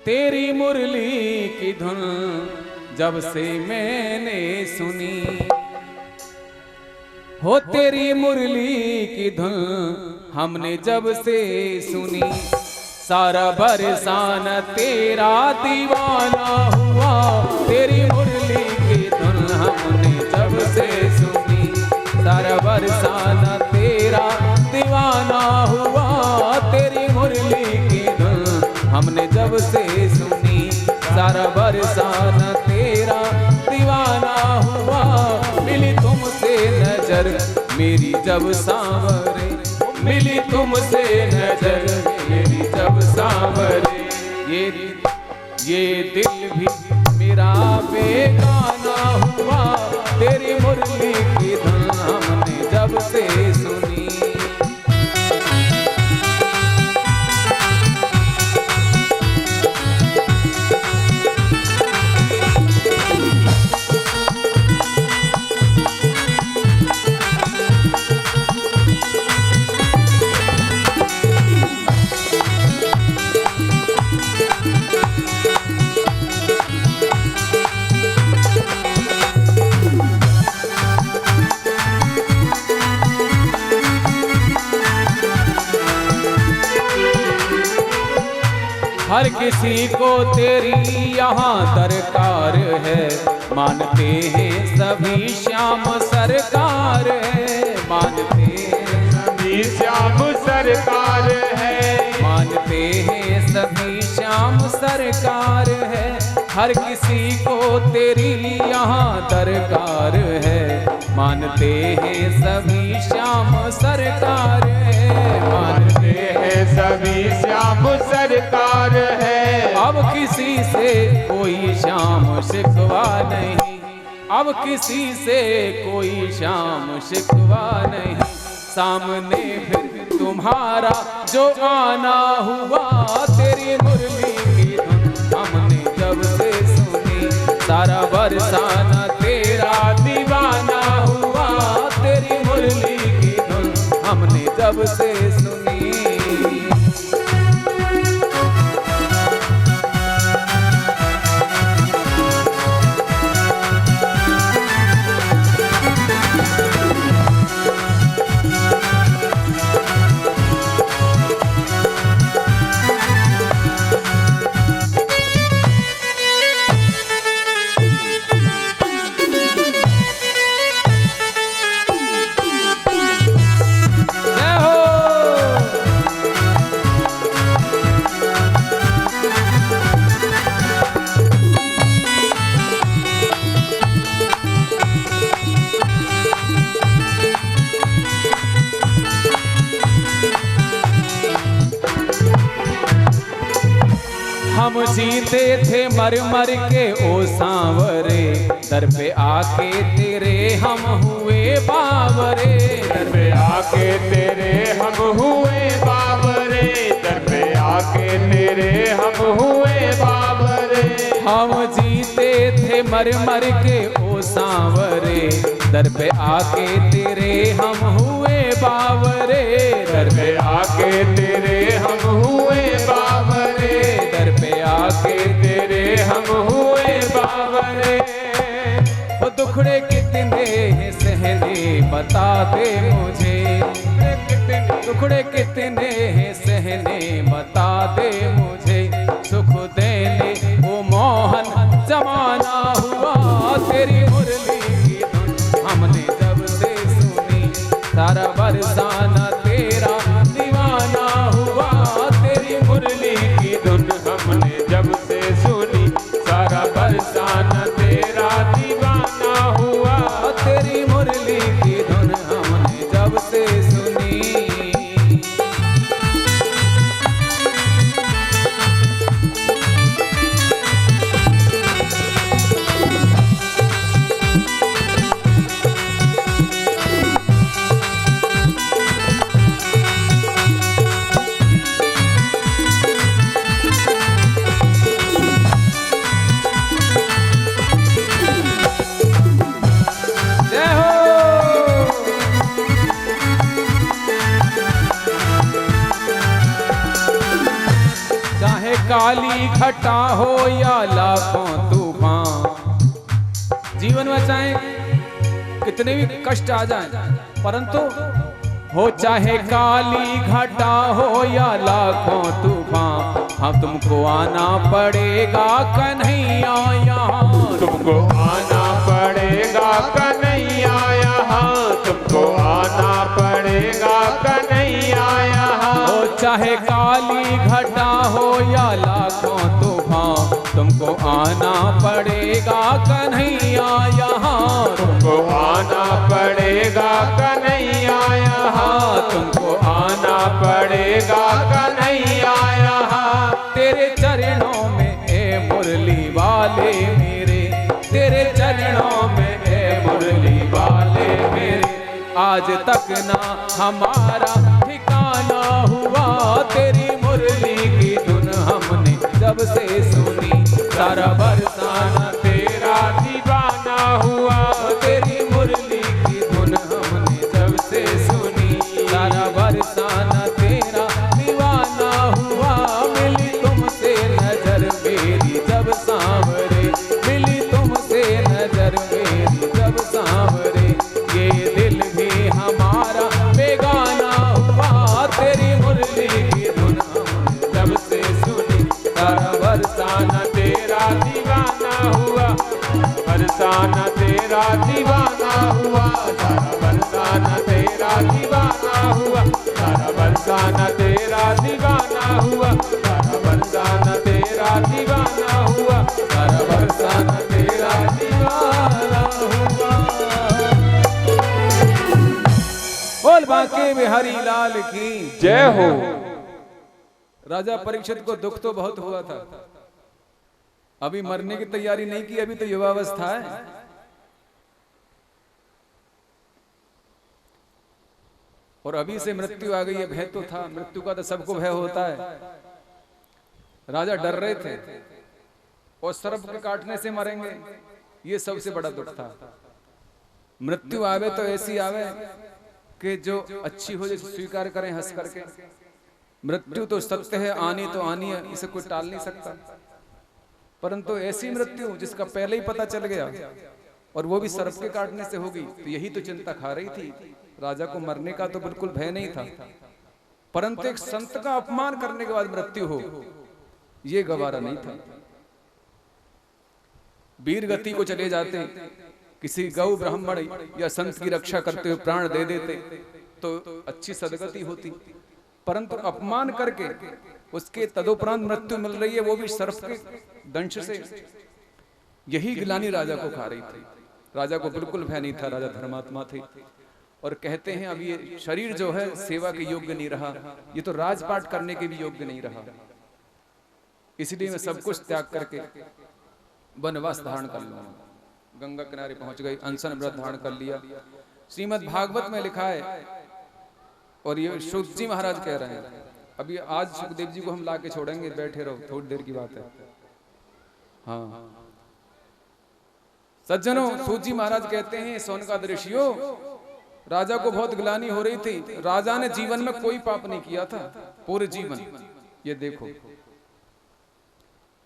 तेरी मुरली की धुन जब से मैंने सुनी हो, तेरी मुरली की धुन हमने जब से सुनी, सारा बरसान तेरा दीवाना हुआ। तेरी मुरली की धुन हमने जब से सुनी, सारा बरसान तेरा दीवाना हुआ। तेरी मुरली की धुन हमने जब से सुनी, सारा बरसान तेरा दीवाना हुआ। मिली तुमसे नजर मेरी जब सांवरे, मिली तुमसे नजर मेरी जब सांवरे, ये दिल भी मेरा बेगाना हुआ। तेरी मुरली की धुन हमने जब से सुनी। हर किसी को तेरी यहाँ दरकार है, मानते हैं सभी श्याम सरकार है, मानते हैं सभी श्याम सरकार है, मानते हैं सभी श्याम सरकार है। हर किसी को तेरी यहाँ दरकार है, मानते हैं सभी श्याम सरकार है, मानते हैं सभी श्याम सरकार है। अब किसी से कोई श्याम शिकवा नहीं, अब किसी से कोई श्याम शिकवा नहीं। सामने फिर तुम्हारा जो आना हुआ, तेरी मुरली की धुन हमने जब से सुनी, सारा बरसाना तेरा दीवाना हुआ, तेरी मुरली की धुन हमने जब से सुनी। हम जीते थे मर मर के ओ सांवरे, दर पे आके तेरे हम हुए बावरे, दर पे आके तेरे हम हुए बाबरे, दर पे आके तेरे हम हुए बाबरे। हम जीते थे मर मर के ओ सांवरे, दर पे आके तेरे हम हुए बावरे, दर पे आके तेरे हम हुए बाबरे, दर पे आके तेरे हम हुए बाबरे। वो दुखड़े कितने हैं सहने बता दे मुझे, दुखड़े कितने हैं सहने बता दे मुझे, सुख देने वो मोहन जमाना हुआ, तेरी मुरली की धुन हमने जब से सुनी, सारा बरसाना तेरा दीवाना हुआ, तेरी मुरली की धुन हमने जब से सुनी, सारा बरसाना तेरा दीवाना हुआ, तेरी मुरली की धुन हमने जब से सुनी। काली घटा हो या लाखों तूफान, जीवन में चाहे कितने भी कष्ट आ जाएं, परंतु हो चाहे काली घटा हो या लाखों तूफान, हम तुमको आना पड़ेगा कन्हैया यहाँ, तुमको आना पड़ेगा कन्हैया यहाँ, तुमको आना पड़ेगा कन्हैया यहाँ। हो चाहे काली घटा हो या लाखों तूफान, तुमको आना पड़ेगा कन्हैया यहाँ, तुमको आना पड़ेगा कन्हैया यहाँ, तुमको आना पड़ेगा कन्हैया यहाँ। तेरे चरणों में ए मुरली वाले मेरे, तेरे चरणों में ए मुरली वाले मेरे, आज तक ना हमारा ठिकाना हुआ, तेरी मुरली की धुन हमने जब से सुनी, सारा बरसाना तेरा दीवाना हुआ, तेरी मुरली की धुन हमने जब से सुनी, सारा बरसाना तेरा दीवाना हुआ। मिली तुमसे नजर मेरी जब सांवरे, मिली तुमसे नजर मेरी जब सांवरे, ये दिल भी हमारा बेगाना हुआ, तेरी मुरली की धुन हमने जब से सुनी, सारा दीवाना हुआ, बरसाना तेरा दीवाना हुआ, सारा बरसाना तेरा दीवाना हुआ, सारा बरसाना तेरा दीवाना हुआ, सारा बरसाना तेरा दीवाना हुआ, सारा बरसाना तेरा दीवाना हुआ। बोल बांके बिहारी लाल की जय हो। राजा परीक्षित को दुख तो बहुत हुआ था, अभी मरने की तैयारी नहीं की, अभी तो युवावस्था है। और अभी से मृत्यु आ गई है, भय तो था, मृत्यु का तो सबको भय होता है। राजा डर रहे थे और सर्प के काटने से मरेंगे, ये सबसे बड़ा दुख था। मृत्यु आवे तो ऐसी आवे कि जो अच्छी हो, जैसे स्वीकार करें हंस करके। मृत्यु तो सत्य है, आनी तो आनी है, इसे कोई टाल नहीं सकता। परंतु ऐसी मृत्यु जिसका पहले ही पता चल गया और वो भी सर्प के काटने से होगी, तो यही तो चिंता खा रही थी। राजा को मरने का तो बिल्कुल भय नहीं था, परंतु एक संत का अपमान करने के बाद मृत्यु हो, ये गवारा नहीं था। वीर गति को चले जाते, किसी गौ ब्राह्मण या संत की रक्षा करते हुए प्राण दे देते तो अच्छी सदगति होती, परंतु अपमान करके उसके तदुपरांत मृत्यु मिल रही है, वो भी सर्प के दंश से। यही गिलानी राजा को खा रही थी। राजा को बिल्कुल भय नहीं था, राजा धर्मात्मा थे। और कहते हैं अब ये शरीर जो है सेवा के योग्य नहीं रहा, ये तो राजपाट करने के भी योग्य नहीं रहा, इसलिए मैं सब कुछ त्याग करके वनवास धारण कर लूंगा। गंगा किनारे पहुंच गई, अनशन व्रत धारण कर लिया। श्रीमद् भागवत में लिखा है, और ये सुख जी महाराज कह रहे हैं, अभी आज सुखदेव जी को हम लाके छोड़ेंगे, बैठे रहो, थोड़ी देर की बात है। हाँ सज्जनों, सूत जी महाराज कहते हैं, सोनका ऋषियों, राजा को बहुत ग्लानि हो रही थी। राजा ने जीवन में कोई पाप नहीं किया था, पूरे जीवन, ये देखो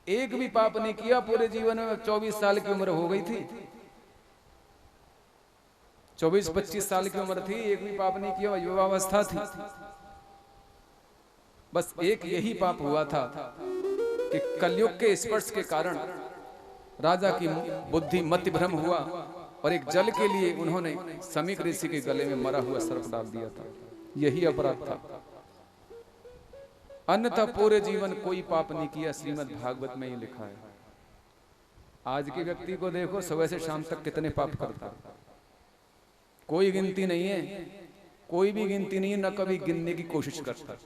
एक भी पाप नहीं किया पूरे जीवन में। 24 साल की उम्र हो गई थी, 24-25 साल की उम्र थी, एक भी पाप नहीं किया, युवावस्था थी। बस एक यही पाप हुआ था कि कलयुग के स्पर्श के कारण राजा की बुद्धि मति भ्रम हुआ और एक जल के लिए उन्होंने समीक ऋषि के गले में मरा हुआ सर्प डाल दिया था। यही अपराध था, अन्यथा पूरे जीवन कोई पाप नहीं किया। श्रीमद् भागवत में ये लिखा है। आज के व्यक्ति को देखो, सुबह से शाम तक कितने पाप करता है, कोई गिनती नहीं है, कोई भी गिनती नहीं है, न कभी गिनने की कोशिश करता।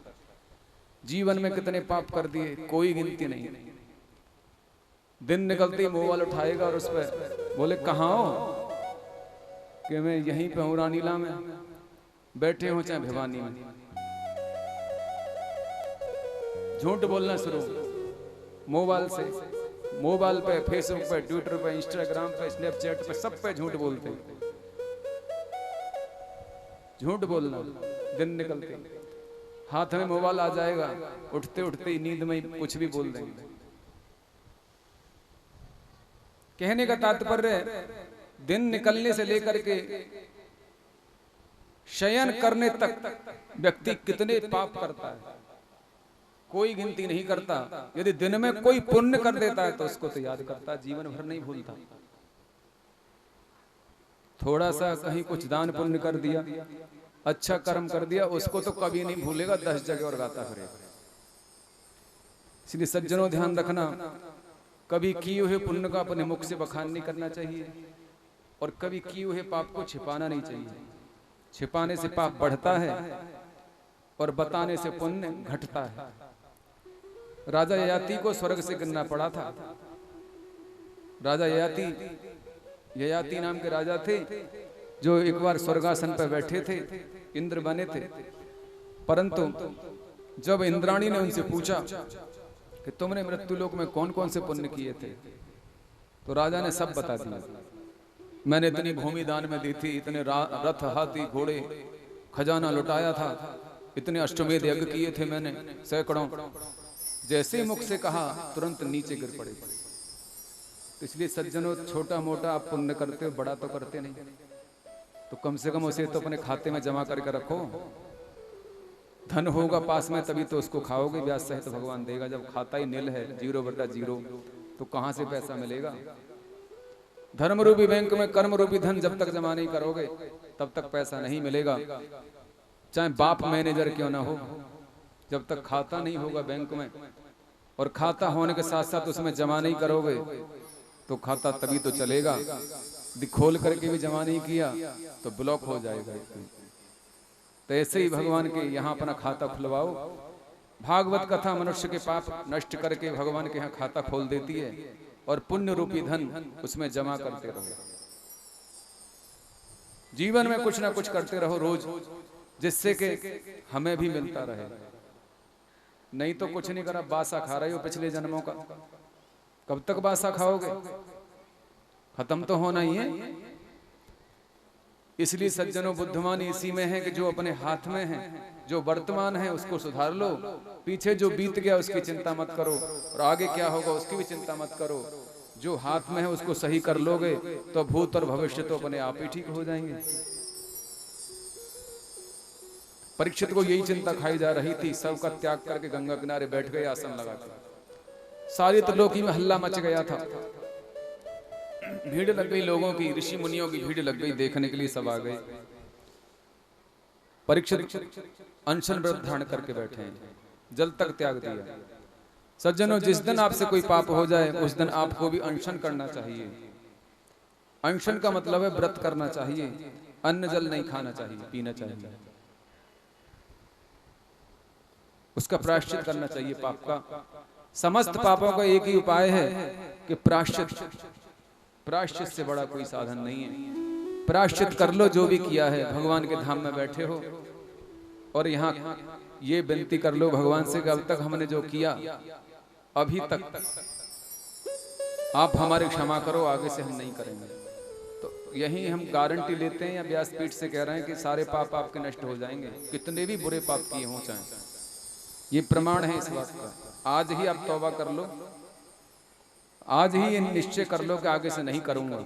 जीवन में कितने पाप कर दिए, कोई गिनती नहीं। दिन निकलते ही मोबाइल उठाएगा और उस पर बोले कहाँ हो, कि मैं यहीं पे हूँ, रानीला में बैठे हो, चाहे भिवानी में। झूठ बोलना शुरू मोबाइल से, मोबाइल पे, फेसबुक पे, ट्विटर पे, इंस्टाग्राम पे, स्नैपचैट पे, सब पे झूठ बोलते, झूठ बोलना। दिन निकलते हाथ में मोबाइल आ जाएगा, उठते उठते ही नींद में कुछ भी बोल देंगे। कहने का तात्पर्य, दिन निकलने से लेकर के शयन करने तक व्यक्ति कितने पाप करता है, कोई गिनती नहीं करता। यदि दिन में कोई पुण्य कर देता है तो उसको तो याद करता, जीवन भर नहीं भूलता। थोड़ा सा कहीं कुछ दान पुण्य कर दिया, अच्छा कर्म कर दिया, उसको तो कभी नहीं भूलेगा, 10 जगह और गाता करेगा। इसलिए सज्जनों ध्यान रखना, कभी किए हुए पुण्य का अपने मुख से बखान नहीं करना चाहिए, और कभी किए हुए पाप को छिपाना नहीं चाहिए। छिपाने से पाप बढ़ता है और बताने से पुण्य घटता है। राजा ययाति को स्वर्ग से गिरना पड़ा था। राजा ययाति नाम के राजा थे, जो एक बार स्वर्गासन पर बैठे थे, इंद्र बने थे। परंतु जब इंद्राणी ने उनसे पूछा कि तुमने मृत्युलोक में कौन कौन से पुण्य किए थे, तो राजा ने सब बता दिया। मैंने इतनी भूमि दान में दी थी, इतने रथ, हाथी, घोड़े, खजाना लुटाया था, इतने अश्वमेध यज्ञ किए थे मैंने, सैकड़ों। जैसे मुख से कहा तुरंत नीचे गिर पड़े। तो इसलिए सज्जनों, छोटा मोटा आप पुण्य करते हो, बड़ा तो करते नहीं, तो कम से कम उसे तो अपने खाते में जमा करके रखो। धन होगा पास में तभी तो उसको खाओगे, ब्याज सहित तो भगवान देगा। जब खाता ही नील है, 0/0, तो कहां से पैसा मिलेगा? धर्म रूपी बैंक में कर्म रूपी धन जब तक जमा नहीं करोगे तब तक पैसा नहीं मिलेगा। चाहे बाप मैनेजर क्यों ना हो, जब तक खाता नहीं होगा बैंक में और खाता होने के साथ साथ उसमें जमा नहीं करोगे तो खाता तभी तो चलेगा। खोल करके भी जमा नहीं किया तो ब्लॉक हो जाएगा। तो ऐसे ही भगवान के यहाँ अपना खाता खुलवाओ। भागवत कथा मनुष्य के पाप नष्ट करके भगवान के यहाँ खाता खोल देती है और पुण्य रूपी धन उसमें जमा करते रहो। जीवन में कुछ ना कुछ करते रहो रोज, जिससे कि हमें भी मिलता रहे। नहीं तो कुछ नहीं करा, बासा खा रहे हो पिछले जन्मों का। कब तक बासा खाओगे? खत्म तो होना ही है। इसलिए सज्जनों बुद्धिमान इसी में है कि जो अपने हाथ में है, जो वर्तमान है उसको सुधार लो। पीछे जो बीत गया उसकी चिंता मत करो और आगे क्या होगा उसकी भी चिंता मत करो। जो हाथ में है उसको सही कर लोगे तो भूत और भविष्य तो अपने आप ही ठीक हो जाएंगे। परीक्षित को यही चिंता खाई जा रही थी, सबका त्याग करके गंगा किनारे बैठ गए आसन लगाकर। सारी त्रिलोकी में हल्ला मच गया था, भीड़ लग गई लोगों की, ऋषि मुनियों की भीड़ लग गई, देखने के लिए सब आ गए। परीक्षित अनशन व्रत धारण करके बैठे हैं, जल तक त्याग दिया। सज्जनों, जिस दिन आपसे कोई पाप हो जाए उस दिन आपको भी अनशन करना चाहिए। अनशन का मतलब है व्रत करना चाहिए, अन्न जल नहीं खाना चाहिए, पीना चाहिए, उसका प्रायश्चित करना चाहिए पाप का। समस्त पापों का एक ही उपाय है कि प्रायश्चित। प्रायश्चित से बड़ा कोई साधन नहीं है। प्रायश्चित कर लो जो भी किया है। भगवान के धाम में बैठे हो और यहाँ ये विनती कर लो भगवान से कि अब तक हमने जो किया अभी तक आप हमारी क्षमा करो, आगे से हम नहीं करेंगे। तो यही हम गारंटी लेते हैं या व्यासपीठ से कह रहे हैं कि सारे पाप आपके नष्ट हो जाएंगे, कितने भी बुरे पाप किए हों चाहे। ये प्रमाण है इस बात का। आज ही आप तौबा कर लो, आज ही ये निश्चय कर लो कि आगे से नहीं करूंगा,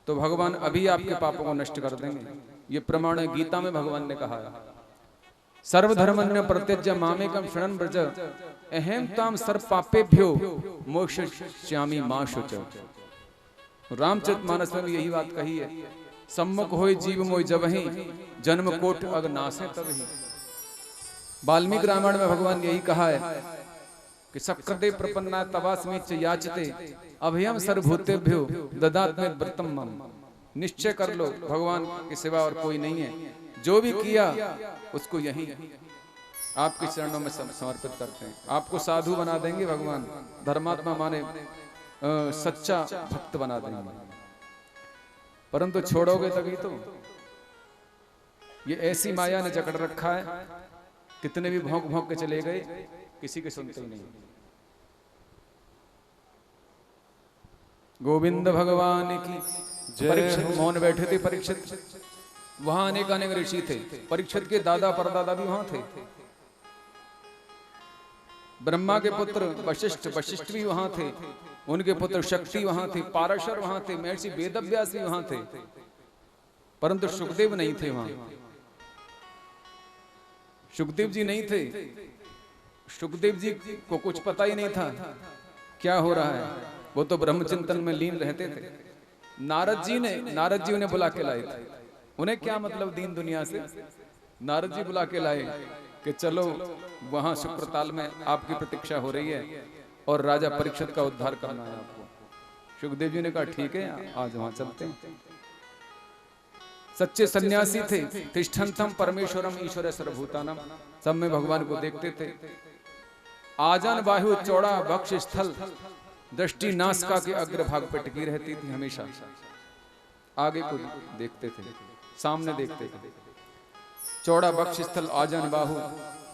तो भगवान अभी आपके पापों को नष्ट कर देंगे। ये प्रमाण है, गीता में भगवान ने कहा है, सर्वधर्मन्य प्रत्यज्य मामेकम शरणं व्रज अहं ताम सर्व पापेभ्यो मोक्षयिष्यामि मा शुच। रामचरितमानस में भी यही बात कही है, सम्मुख होय जीव मोय जबहि जन्म कोट अग नासे तबहि। वाल्मीकि रामायण में भगवान ने यही कहा है कि सकृते प्रपन्ना तवास्मि च याचते अभयम सर्वभूतेभ्यो ददात्मे व्रतम मम। निश्चय कर लो भगवान के सिवा और कोई नहीं है, जो भी किया उसको यही आपके चरणों में समर्पित करते हैं। आपको साधु बना देंगे भगवान, धर्मात्मा माने सच्चा भक्त बना देंगे, परंतु छोड़ोगे तभी तो। ये ऐसी माया ने जकड़ रखा है, कितने भी भौंक भौंक के चले गए किसी के सुनते ही नहीं। गोविंद भगवान की परीक्षित मौन बैठे थे। परीक्षित वहां अनेक अनेक ऋषि थे, परीक्षित के दादा परदादा भी वहां थे। ब्रह्मा के पुत्र वशिष्ठ भी वहां थे, उनके पुत्र शक्ति वहां थे, पाराशर वहां थे, महर्षि वेदव्यास भी वहां थे, परंतु सुखदेव नहीं थे वहां। सुखदेव जी नहीं थे। सुखदेव जी को कुछ पता ही नहीं था क्या हो रहा है, वो तो ब्रह्मचिंतन में लीन रहते थे। नारद जी उन्हें बुला के लाए थे। उन्हें क्या मतलब दीन दुनिया से, नारद जी बुला के लाए कि चलो वहां शुक्रताल में आपकी प्रतीक्षा हो रही है और राजा परीक्षित का उद्धार करना है आपको। सुखदेव जी ने कहा ठीक है, आज वहां चलते हैं। सच्चे सन्यासी थे, तिष्ठन्तम परमेश्वरम ईश्वर सर्वभूतानम, सब में भगवान को देखते थे। आजन बाहु चौड़ा वक्ष स्थल, दृष्टि नासिका के अग्रभाग पर टिकी रहती थी, हमेशा आगे को देखते थे, सामने देखते थे। चौड़ा वक्ष स्थल, आजन बाहु,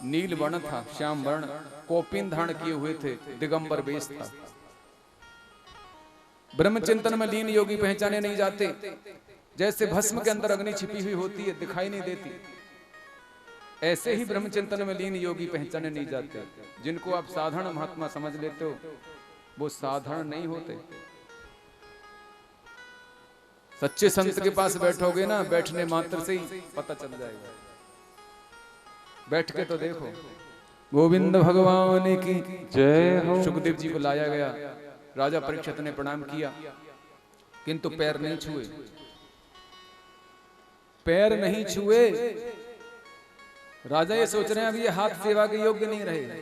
नील वर्ण था, श्याम वर्ण, कौपीन धारण किए हुए थे, दिगंबर वेश था। ब्रह्मचिंतन में लीन योगी पहचाने नहीं जाते, जैसे भस्म के अंदर अग्नि छिपी हुई होती है, दिखाई नहीं देती, ऐसे ही ब्रह्मचिंतन में लीन योगी पहचाने नहीं जाते। जिनको आप साधारण महात्मा समझ लेते हो वो साधारण नहीं होते। सच्चे संत के पास बैठोगे ना, बैठने मात्र से ही पता चल जाएगा। बैठ के तो देखो। गोविंद भगवान की जय हो। सुखदेव जी को लाया गया, राजा परीक्षित ने प्रणाम किया, किंतु पैर नहीं छुए, पैर नहीं छुए। राजा ये सोच रहे हैं अब ये हाथ सेवा के योग्य नहीं रहे।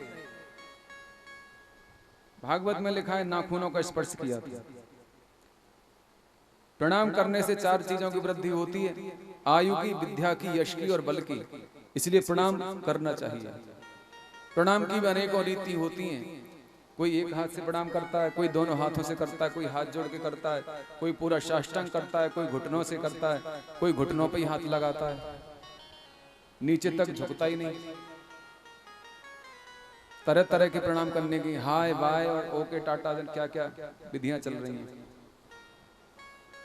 भागवत में लिखा है नाखूनों का स्पर्श किया था। प्रणाम करने से 4 चीजों की वृद्धि होती है, आयु की, विद्या की, यश की और बल की। इसलिए प्रणाम करना चाहिए। प्रणाम की भी अनेकों रीति होती हैं। कोई एक हाथ से प्रणाम करता है, कोई दोनों हाथों से करता है, कोई हाथ जोड़ के करता है, कोई पूरा साष्टांग करता है, कोई घुटनों से करता है, कोई घुटनों पे ही हाथ लगाता है, नीचे तक झुकता ही नहीं। तरह तरह के प्रणाम करने की हाय बाय और ओके टाटा क्या क्या विधियां चल रही हैं।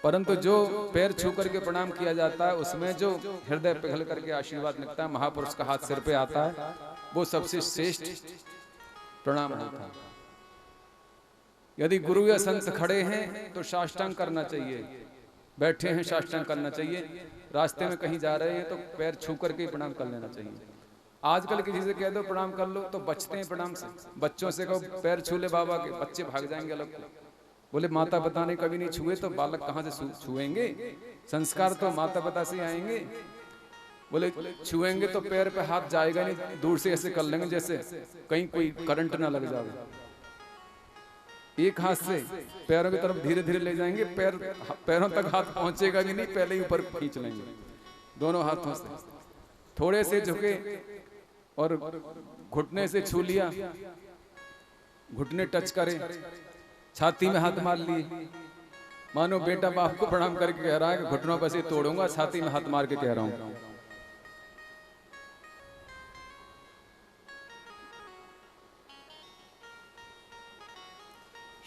परंतु जो पैर छू करके प्रणाम किया जाता है उसमें जो हृदय पिघल करके आशीर्वाद मिलता है, महापुरुष का हाथ सिर पे आता है, वो सबसे श्रेष्ठ प्रणाम होता है। यदि गुरु या संत खड़े हैं तो साष्टांग करना चाहिए, बैठे हैं साष्टांग करना चाहिए, रास्ते में कहीं जा रहे हैं तो पैर छू करके प्रणाम कर लेना चाहिए। आजकल किसी से कह दो प्रणाम कर लो तो बचते हैं प्रणाम से। बच्चों से कहो पैर छू ले बाबा के, बच्चे भाग जाएंगे अलग। बोले माता पिता ने कभी नहीं छुए तो बालक कहाँ से छुएंगे? संस्कार तो माता पिता से आएंगे। बोले छुएंगे तो पैर पे हाथ जाएगा नहीं, दूर से ऐसे कर लेंगे जैसे कहीं कोई करंट ना लग जाए। एक हाथ से पैरों की तरफ धीरे धीरे ले जाएंगे, पैरों तक हाथ पहुंचेगा भी नहीं, पहले ही ऊपर खींच लेंगे दोनों हाथों से। थोड़े से झुके और घुटने से छू लिया, घुटने टच करे, छाती में हाथ मार लिए, मानो बेटा बाप को प्रणाम करके कह रहा है कि घुटनों पर से तोड़ूंगा, छाती में हाथ मार के कह रहा हूं।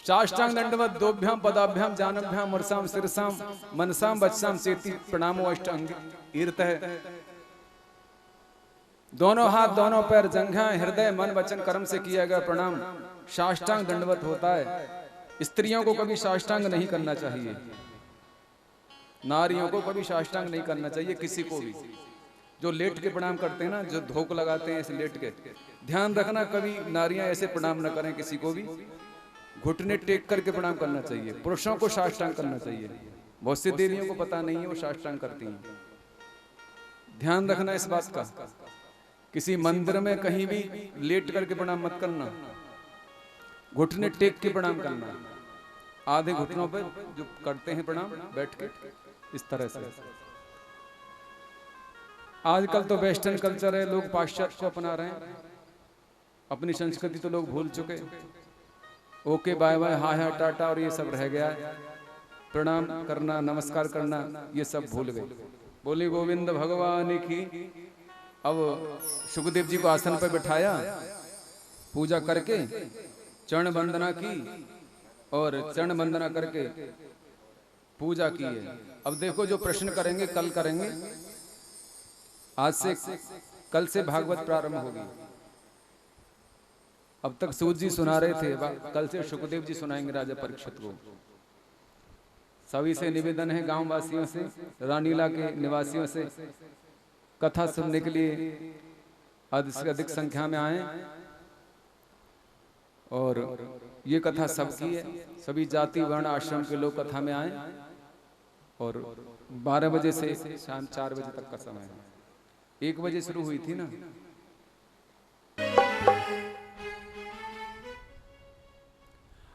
साष्टांग दंडवत दोभ्याम पदाभ्याम जानभ्याम वर्षाम शिरसाम मनसाम वचसाम चेति प्रणामो अष्टांग ईर्तः। दोनों हाथ दोनों पैर जंघा हृदय मन वचन कर्म से किया गया प्रणाम साष्टांग दंडवत होता है। स्त्रियों को कभी साष्टांग नहीं करना चाहिए, नारियों को कभी साष्टांग नहीं करना चाहिए, किसी को भी। जो लेट के प्रणाम करते हैं ना, जो धोख लगाते हैं ऐसे लेट के, ध्यान रखना कभी नारियां ऐसे प्रणाम न करें किसी को भी। घुटने टेक करके प्रणाम करना चाहिए। पुरुषों को साष्टांग करना चाहिए। बहुत सी देवियों को पता नहीं है, वो साष्टांग करती हैं। ध्यान रखना इस बात का। किसी मंदिर में कहीं भी लेट करके प्रणाम मत करना, घुटने टेक के प्रणाम करना। आधे घुटनों पे जो करते हैं प्रणाम बैठ के, इस तरह से। आजकल तो वेस्टर्न कल्चर है, लोग पाश्चात्य को अपना रहे हैं, अपनी संस्कृति तो लोग भूल चुके। ओके बाय बाय हाय हाय टाटा और ये सब रह गया है। प्रणाम करना नमस्कार करना ये सब भूल गए। बोले गोविंद भगवान की। अब सुखदेव जी को आसन पर बिठाया, पूजा करके चरण वंदना की और चरण वंदना करके पूजा की है। अब देखो जो प्रश्न करेंगे कल करेंगे, आज से कल से भागवत प्रारंभ होगी। अब तक सूत जी सुना रहे थे, कल से सुखदेव जी सुनाएंगे राजा परीक्षित को। सभी से निवेदन है, गांव वासियों से, रानीला के निवासियों से, कथा सुनने के लिए अधिक से अधिक संख्या में आए। और ये कथा सबकी है, सभी जाति वर्ण आश्रम के लोग कथा में आए। और 12 बजे से शाम 4 बजे तक का समय है। 1 बजे शुरू हुई थी ना।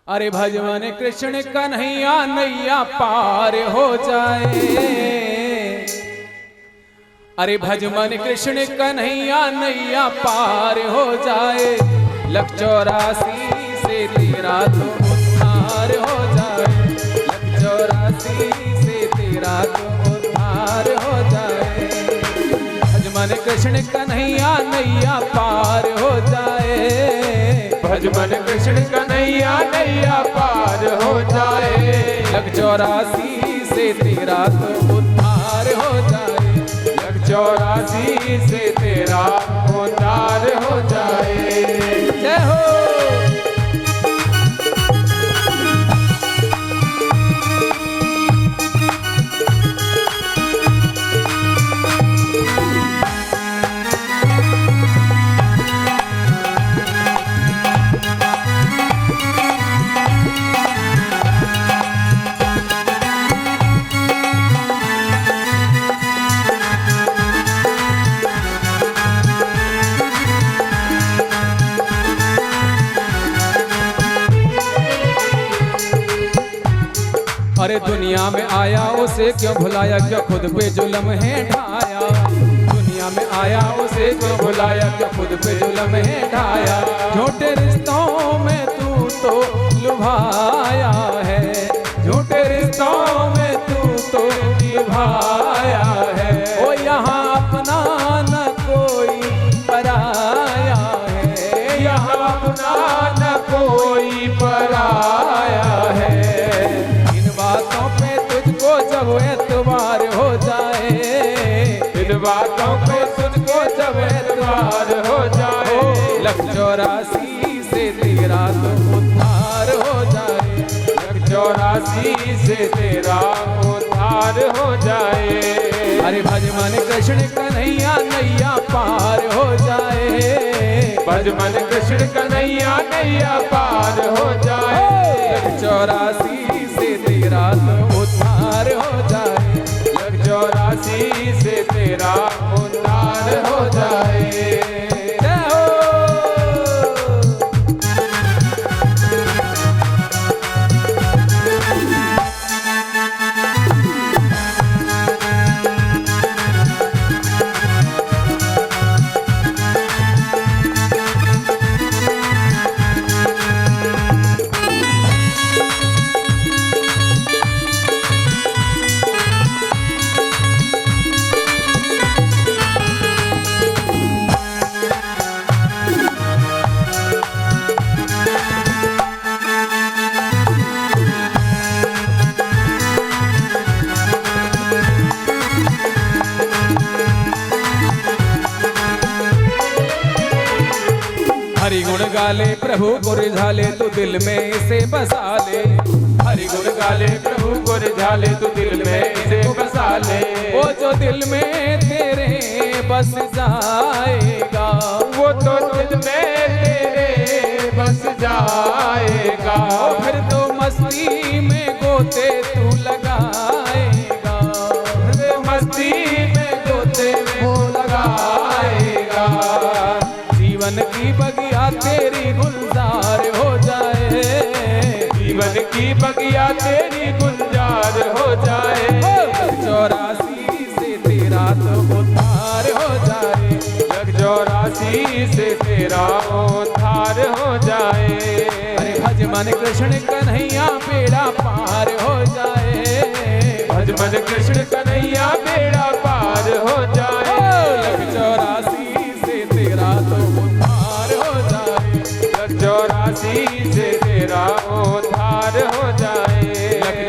अरे भजवन कृष्ण कन्हैया नैया पार हो जाए। अरे भजमन कृष्ण कन्हैया नैया पार हो जाए। लख 84 से तेरा तो उद्धार हो जाए। लख 84 से तेरा तो उद्धार हो जाए। भजमन कृष्ण कन्हैया नैया पार हो जाए। भजमन कृष्ण कन्हैया नैया पार हो जाए। लख 84 से तेरा तो उद्धार हो जाए। लख 84 से तेरा उद्धार हो जाए। जय हो। अरे दुनिया में आया उसे क्यों भुलाया, क्या खुद पे जुल्म है ढाया। दुनिया में आया उसे क्यों भुलाया, क्या खुद पे जुल्म है ढाया। झूठे रिश्तों में तू तो लुभाया है, झूठे रिश्तों में तू तो लुभाया है। ओ यहाँ अपना न कोई पराया है, यहाँ अपना न कोई पराया है। इन बातों पे तुझको जब एतबार हो जाए, इन बातों पे तुझको जब एतबार हो जाए, 84 से तेरा तो उद्धार हो जाए, 84 से तेरा उद्धार हो जाए। अरे भज मन कृष्ण कन्हैया नैया पार हो जाए, भज मन कृष्ण कन्हैया नैया पार हो जाए, 84 से तेरा तो उद्धार हो जाए, 84 से तेरा उद्धार हो जाए। जय हो। हरि गुण गाले प्रभु गुर झाले तू दिल में इसे बसा ले, हरि गुण गाले प्रभु गुर झाले तू दिल में इसे बसा ले। वो जो दिल में तेरे बस जाएगा, वो तो दिल में तेरे बस जाएगा, फिर तो मस्ती में गोते तू लगाएगा, मस्ती में गोते वो लगाएगा। जीवन की बगिया तेरी गुलजार हो जाए, जीवन की बगिया तेरी गुलजार हो जाए, 84 से तेरा तो उद्धार हो जाए, 84 से तेरा उद्धार हो जाए। अरे भज मन कृष्ण कन्हैया बेड़ा पार हो जाए, भज मन कृष्ण कन्हैया बेड़ा पार हो जाए, 84 से तेरा तो उद्धार हो जाए, 84 से तेरा उद्धार हो जाए,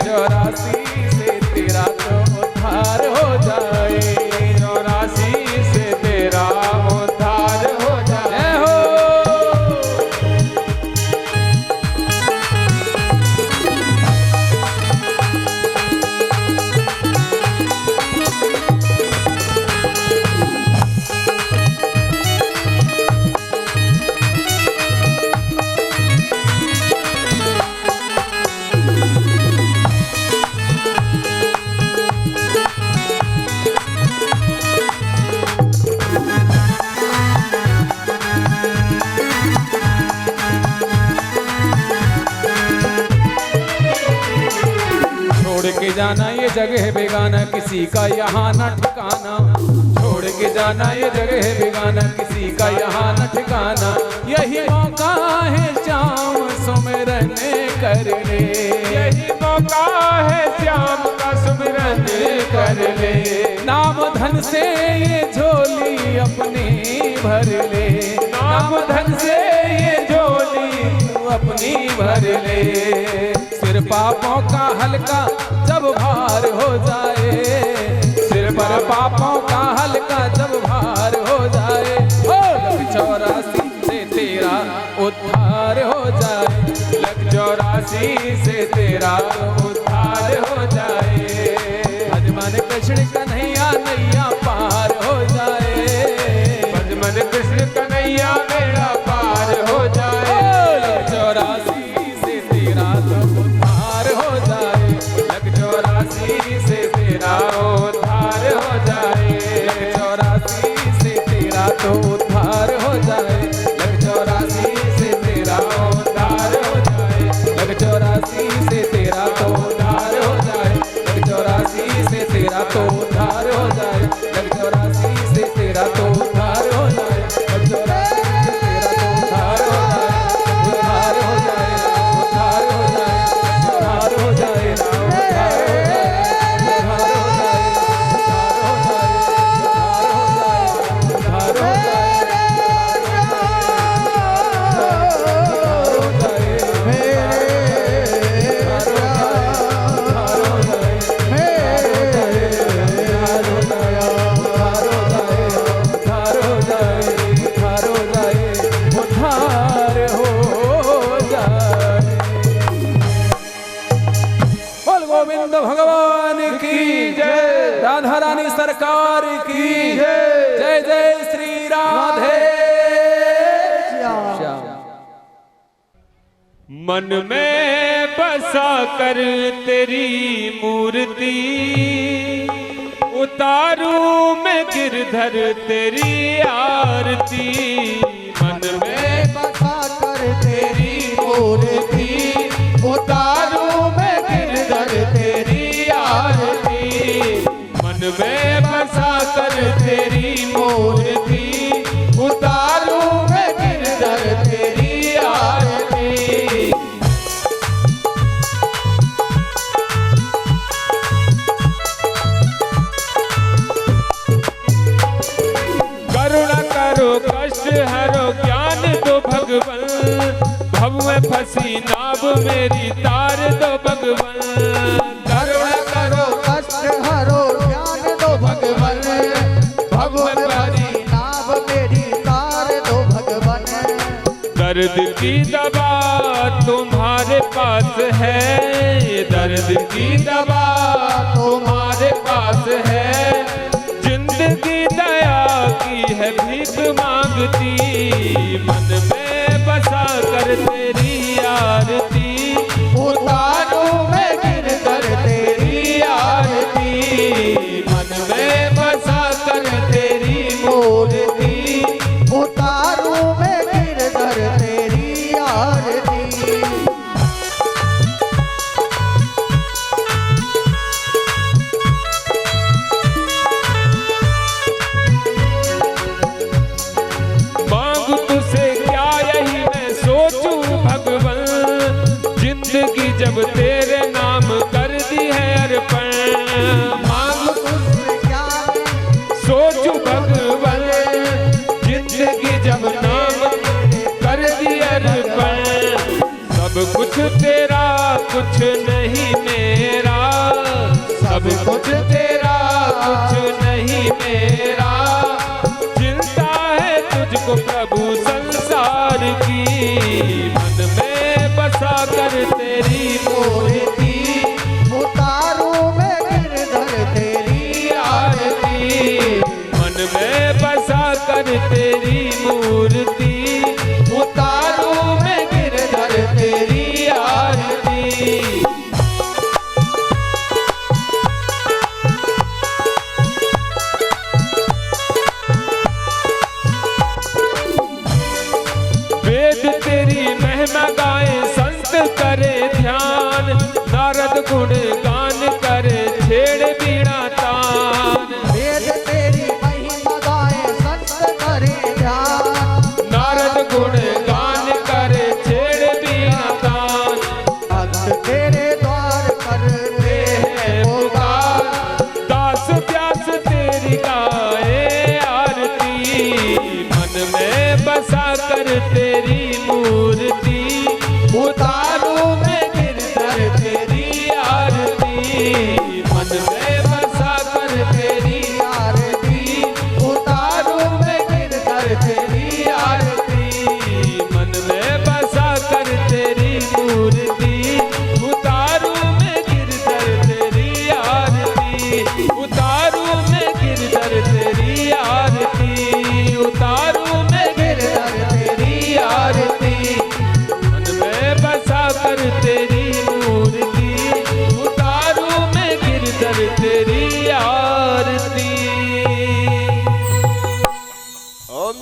84 से तेरा तो उद्धार हो जाए, 84 से तेरा उद्धार हो जाए। जय हो। छोड़ के जाना ये जगह बेगाना किसी का यहाँ न ठिकाना, छोड़ के जाना ये जगह बेगाना किसी का यहाँ न ठिकाना। यही मौका है श्याम सुमिरन कर ले, यही मौका है श्याम का सुमिरन कर ले, नाम धन से ये झोली अपनी भर ले, नाम धन से ये झोली अपनी भर ले। सिर पापों का हल्का जब भार हो जाए, सिर पर पापों का हल्का जब भार हो जाए, 84 से तेरा उद्धार हो जाए, 84 से तेरा उद्धार हो जाए। भज मन कृष्ण कन्हैया नैया पार हो जाए, भज मन कृष्ण कन्हैया बेड़ा पार हो जाए, 84 से तेरा तो उद्धार हो जाए, 84 से तेरा उद्धार हो जाए, 84 से तेरा तो उद्धार हो जाए, 84 से तेरा उद्धार हो जाए, 84 से तेरा तो उद्धार हो जाए। गोविंद भगवान की जय, राधा रानी सरकार की जय, जय जय श्री राधे श्याम। मन में बसा कर तेरी मूर्ति, उतारू मैं गिरधर तेरी आरती। मन में बसा कर तेरी मूर्ति, उतारू मैं गिरधर तेरी आरती। मन में बसा कर तेरी मूर्ति, उतारू मैं गिरधर तेरी आरती। करुणा करो कष्ट हरो ज्ञान दो भगवन, भव में फंसी नाव मेरी तार दो भगवन। करुणा करो कष्ट हरो ज्ञान दो भगवन, भव में फंसी नाव मेरी तार दो भगवन। दर्द की दवा तुम्हारे पास है, दर्द की दवा तुम्हारे पास है। जिंदगी दया की है भीख मांगती, मन में बसा कर तेरी आरती। उतारू मैं गिरधर तेरी आरती। मन में बसा कर तेरी मूर्ति, उतारू मैं गिरधर तेरी आरती। मांग तुझसे क्या यही मैं सोचूं भगवन, जिंदगी जब तेरे नाम कर दी है अर्पण। मांग तुझसे क्या सोचूं भगवन, जिंदगी जब नाम कर दी अर्पण। सब कुछ तेरा कुछ नहीं मेरा, सब कुछ तेरा कुछ नहीं मेरा। चिंता है तुझको प्रभु संसार की, मन में बसा कर तेरी मूर्ति, उतारू मैं गिरधर तेरी आरती। मन में बसा कर तेरी मूर्ति, उतारू मैं गिरधर तेरी आरती। वेद तेरी महिमा गाए संत करे ध्यान, नारद गुण गान करे छेड़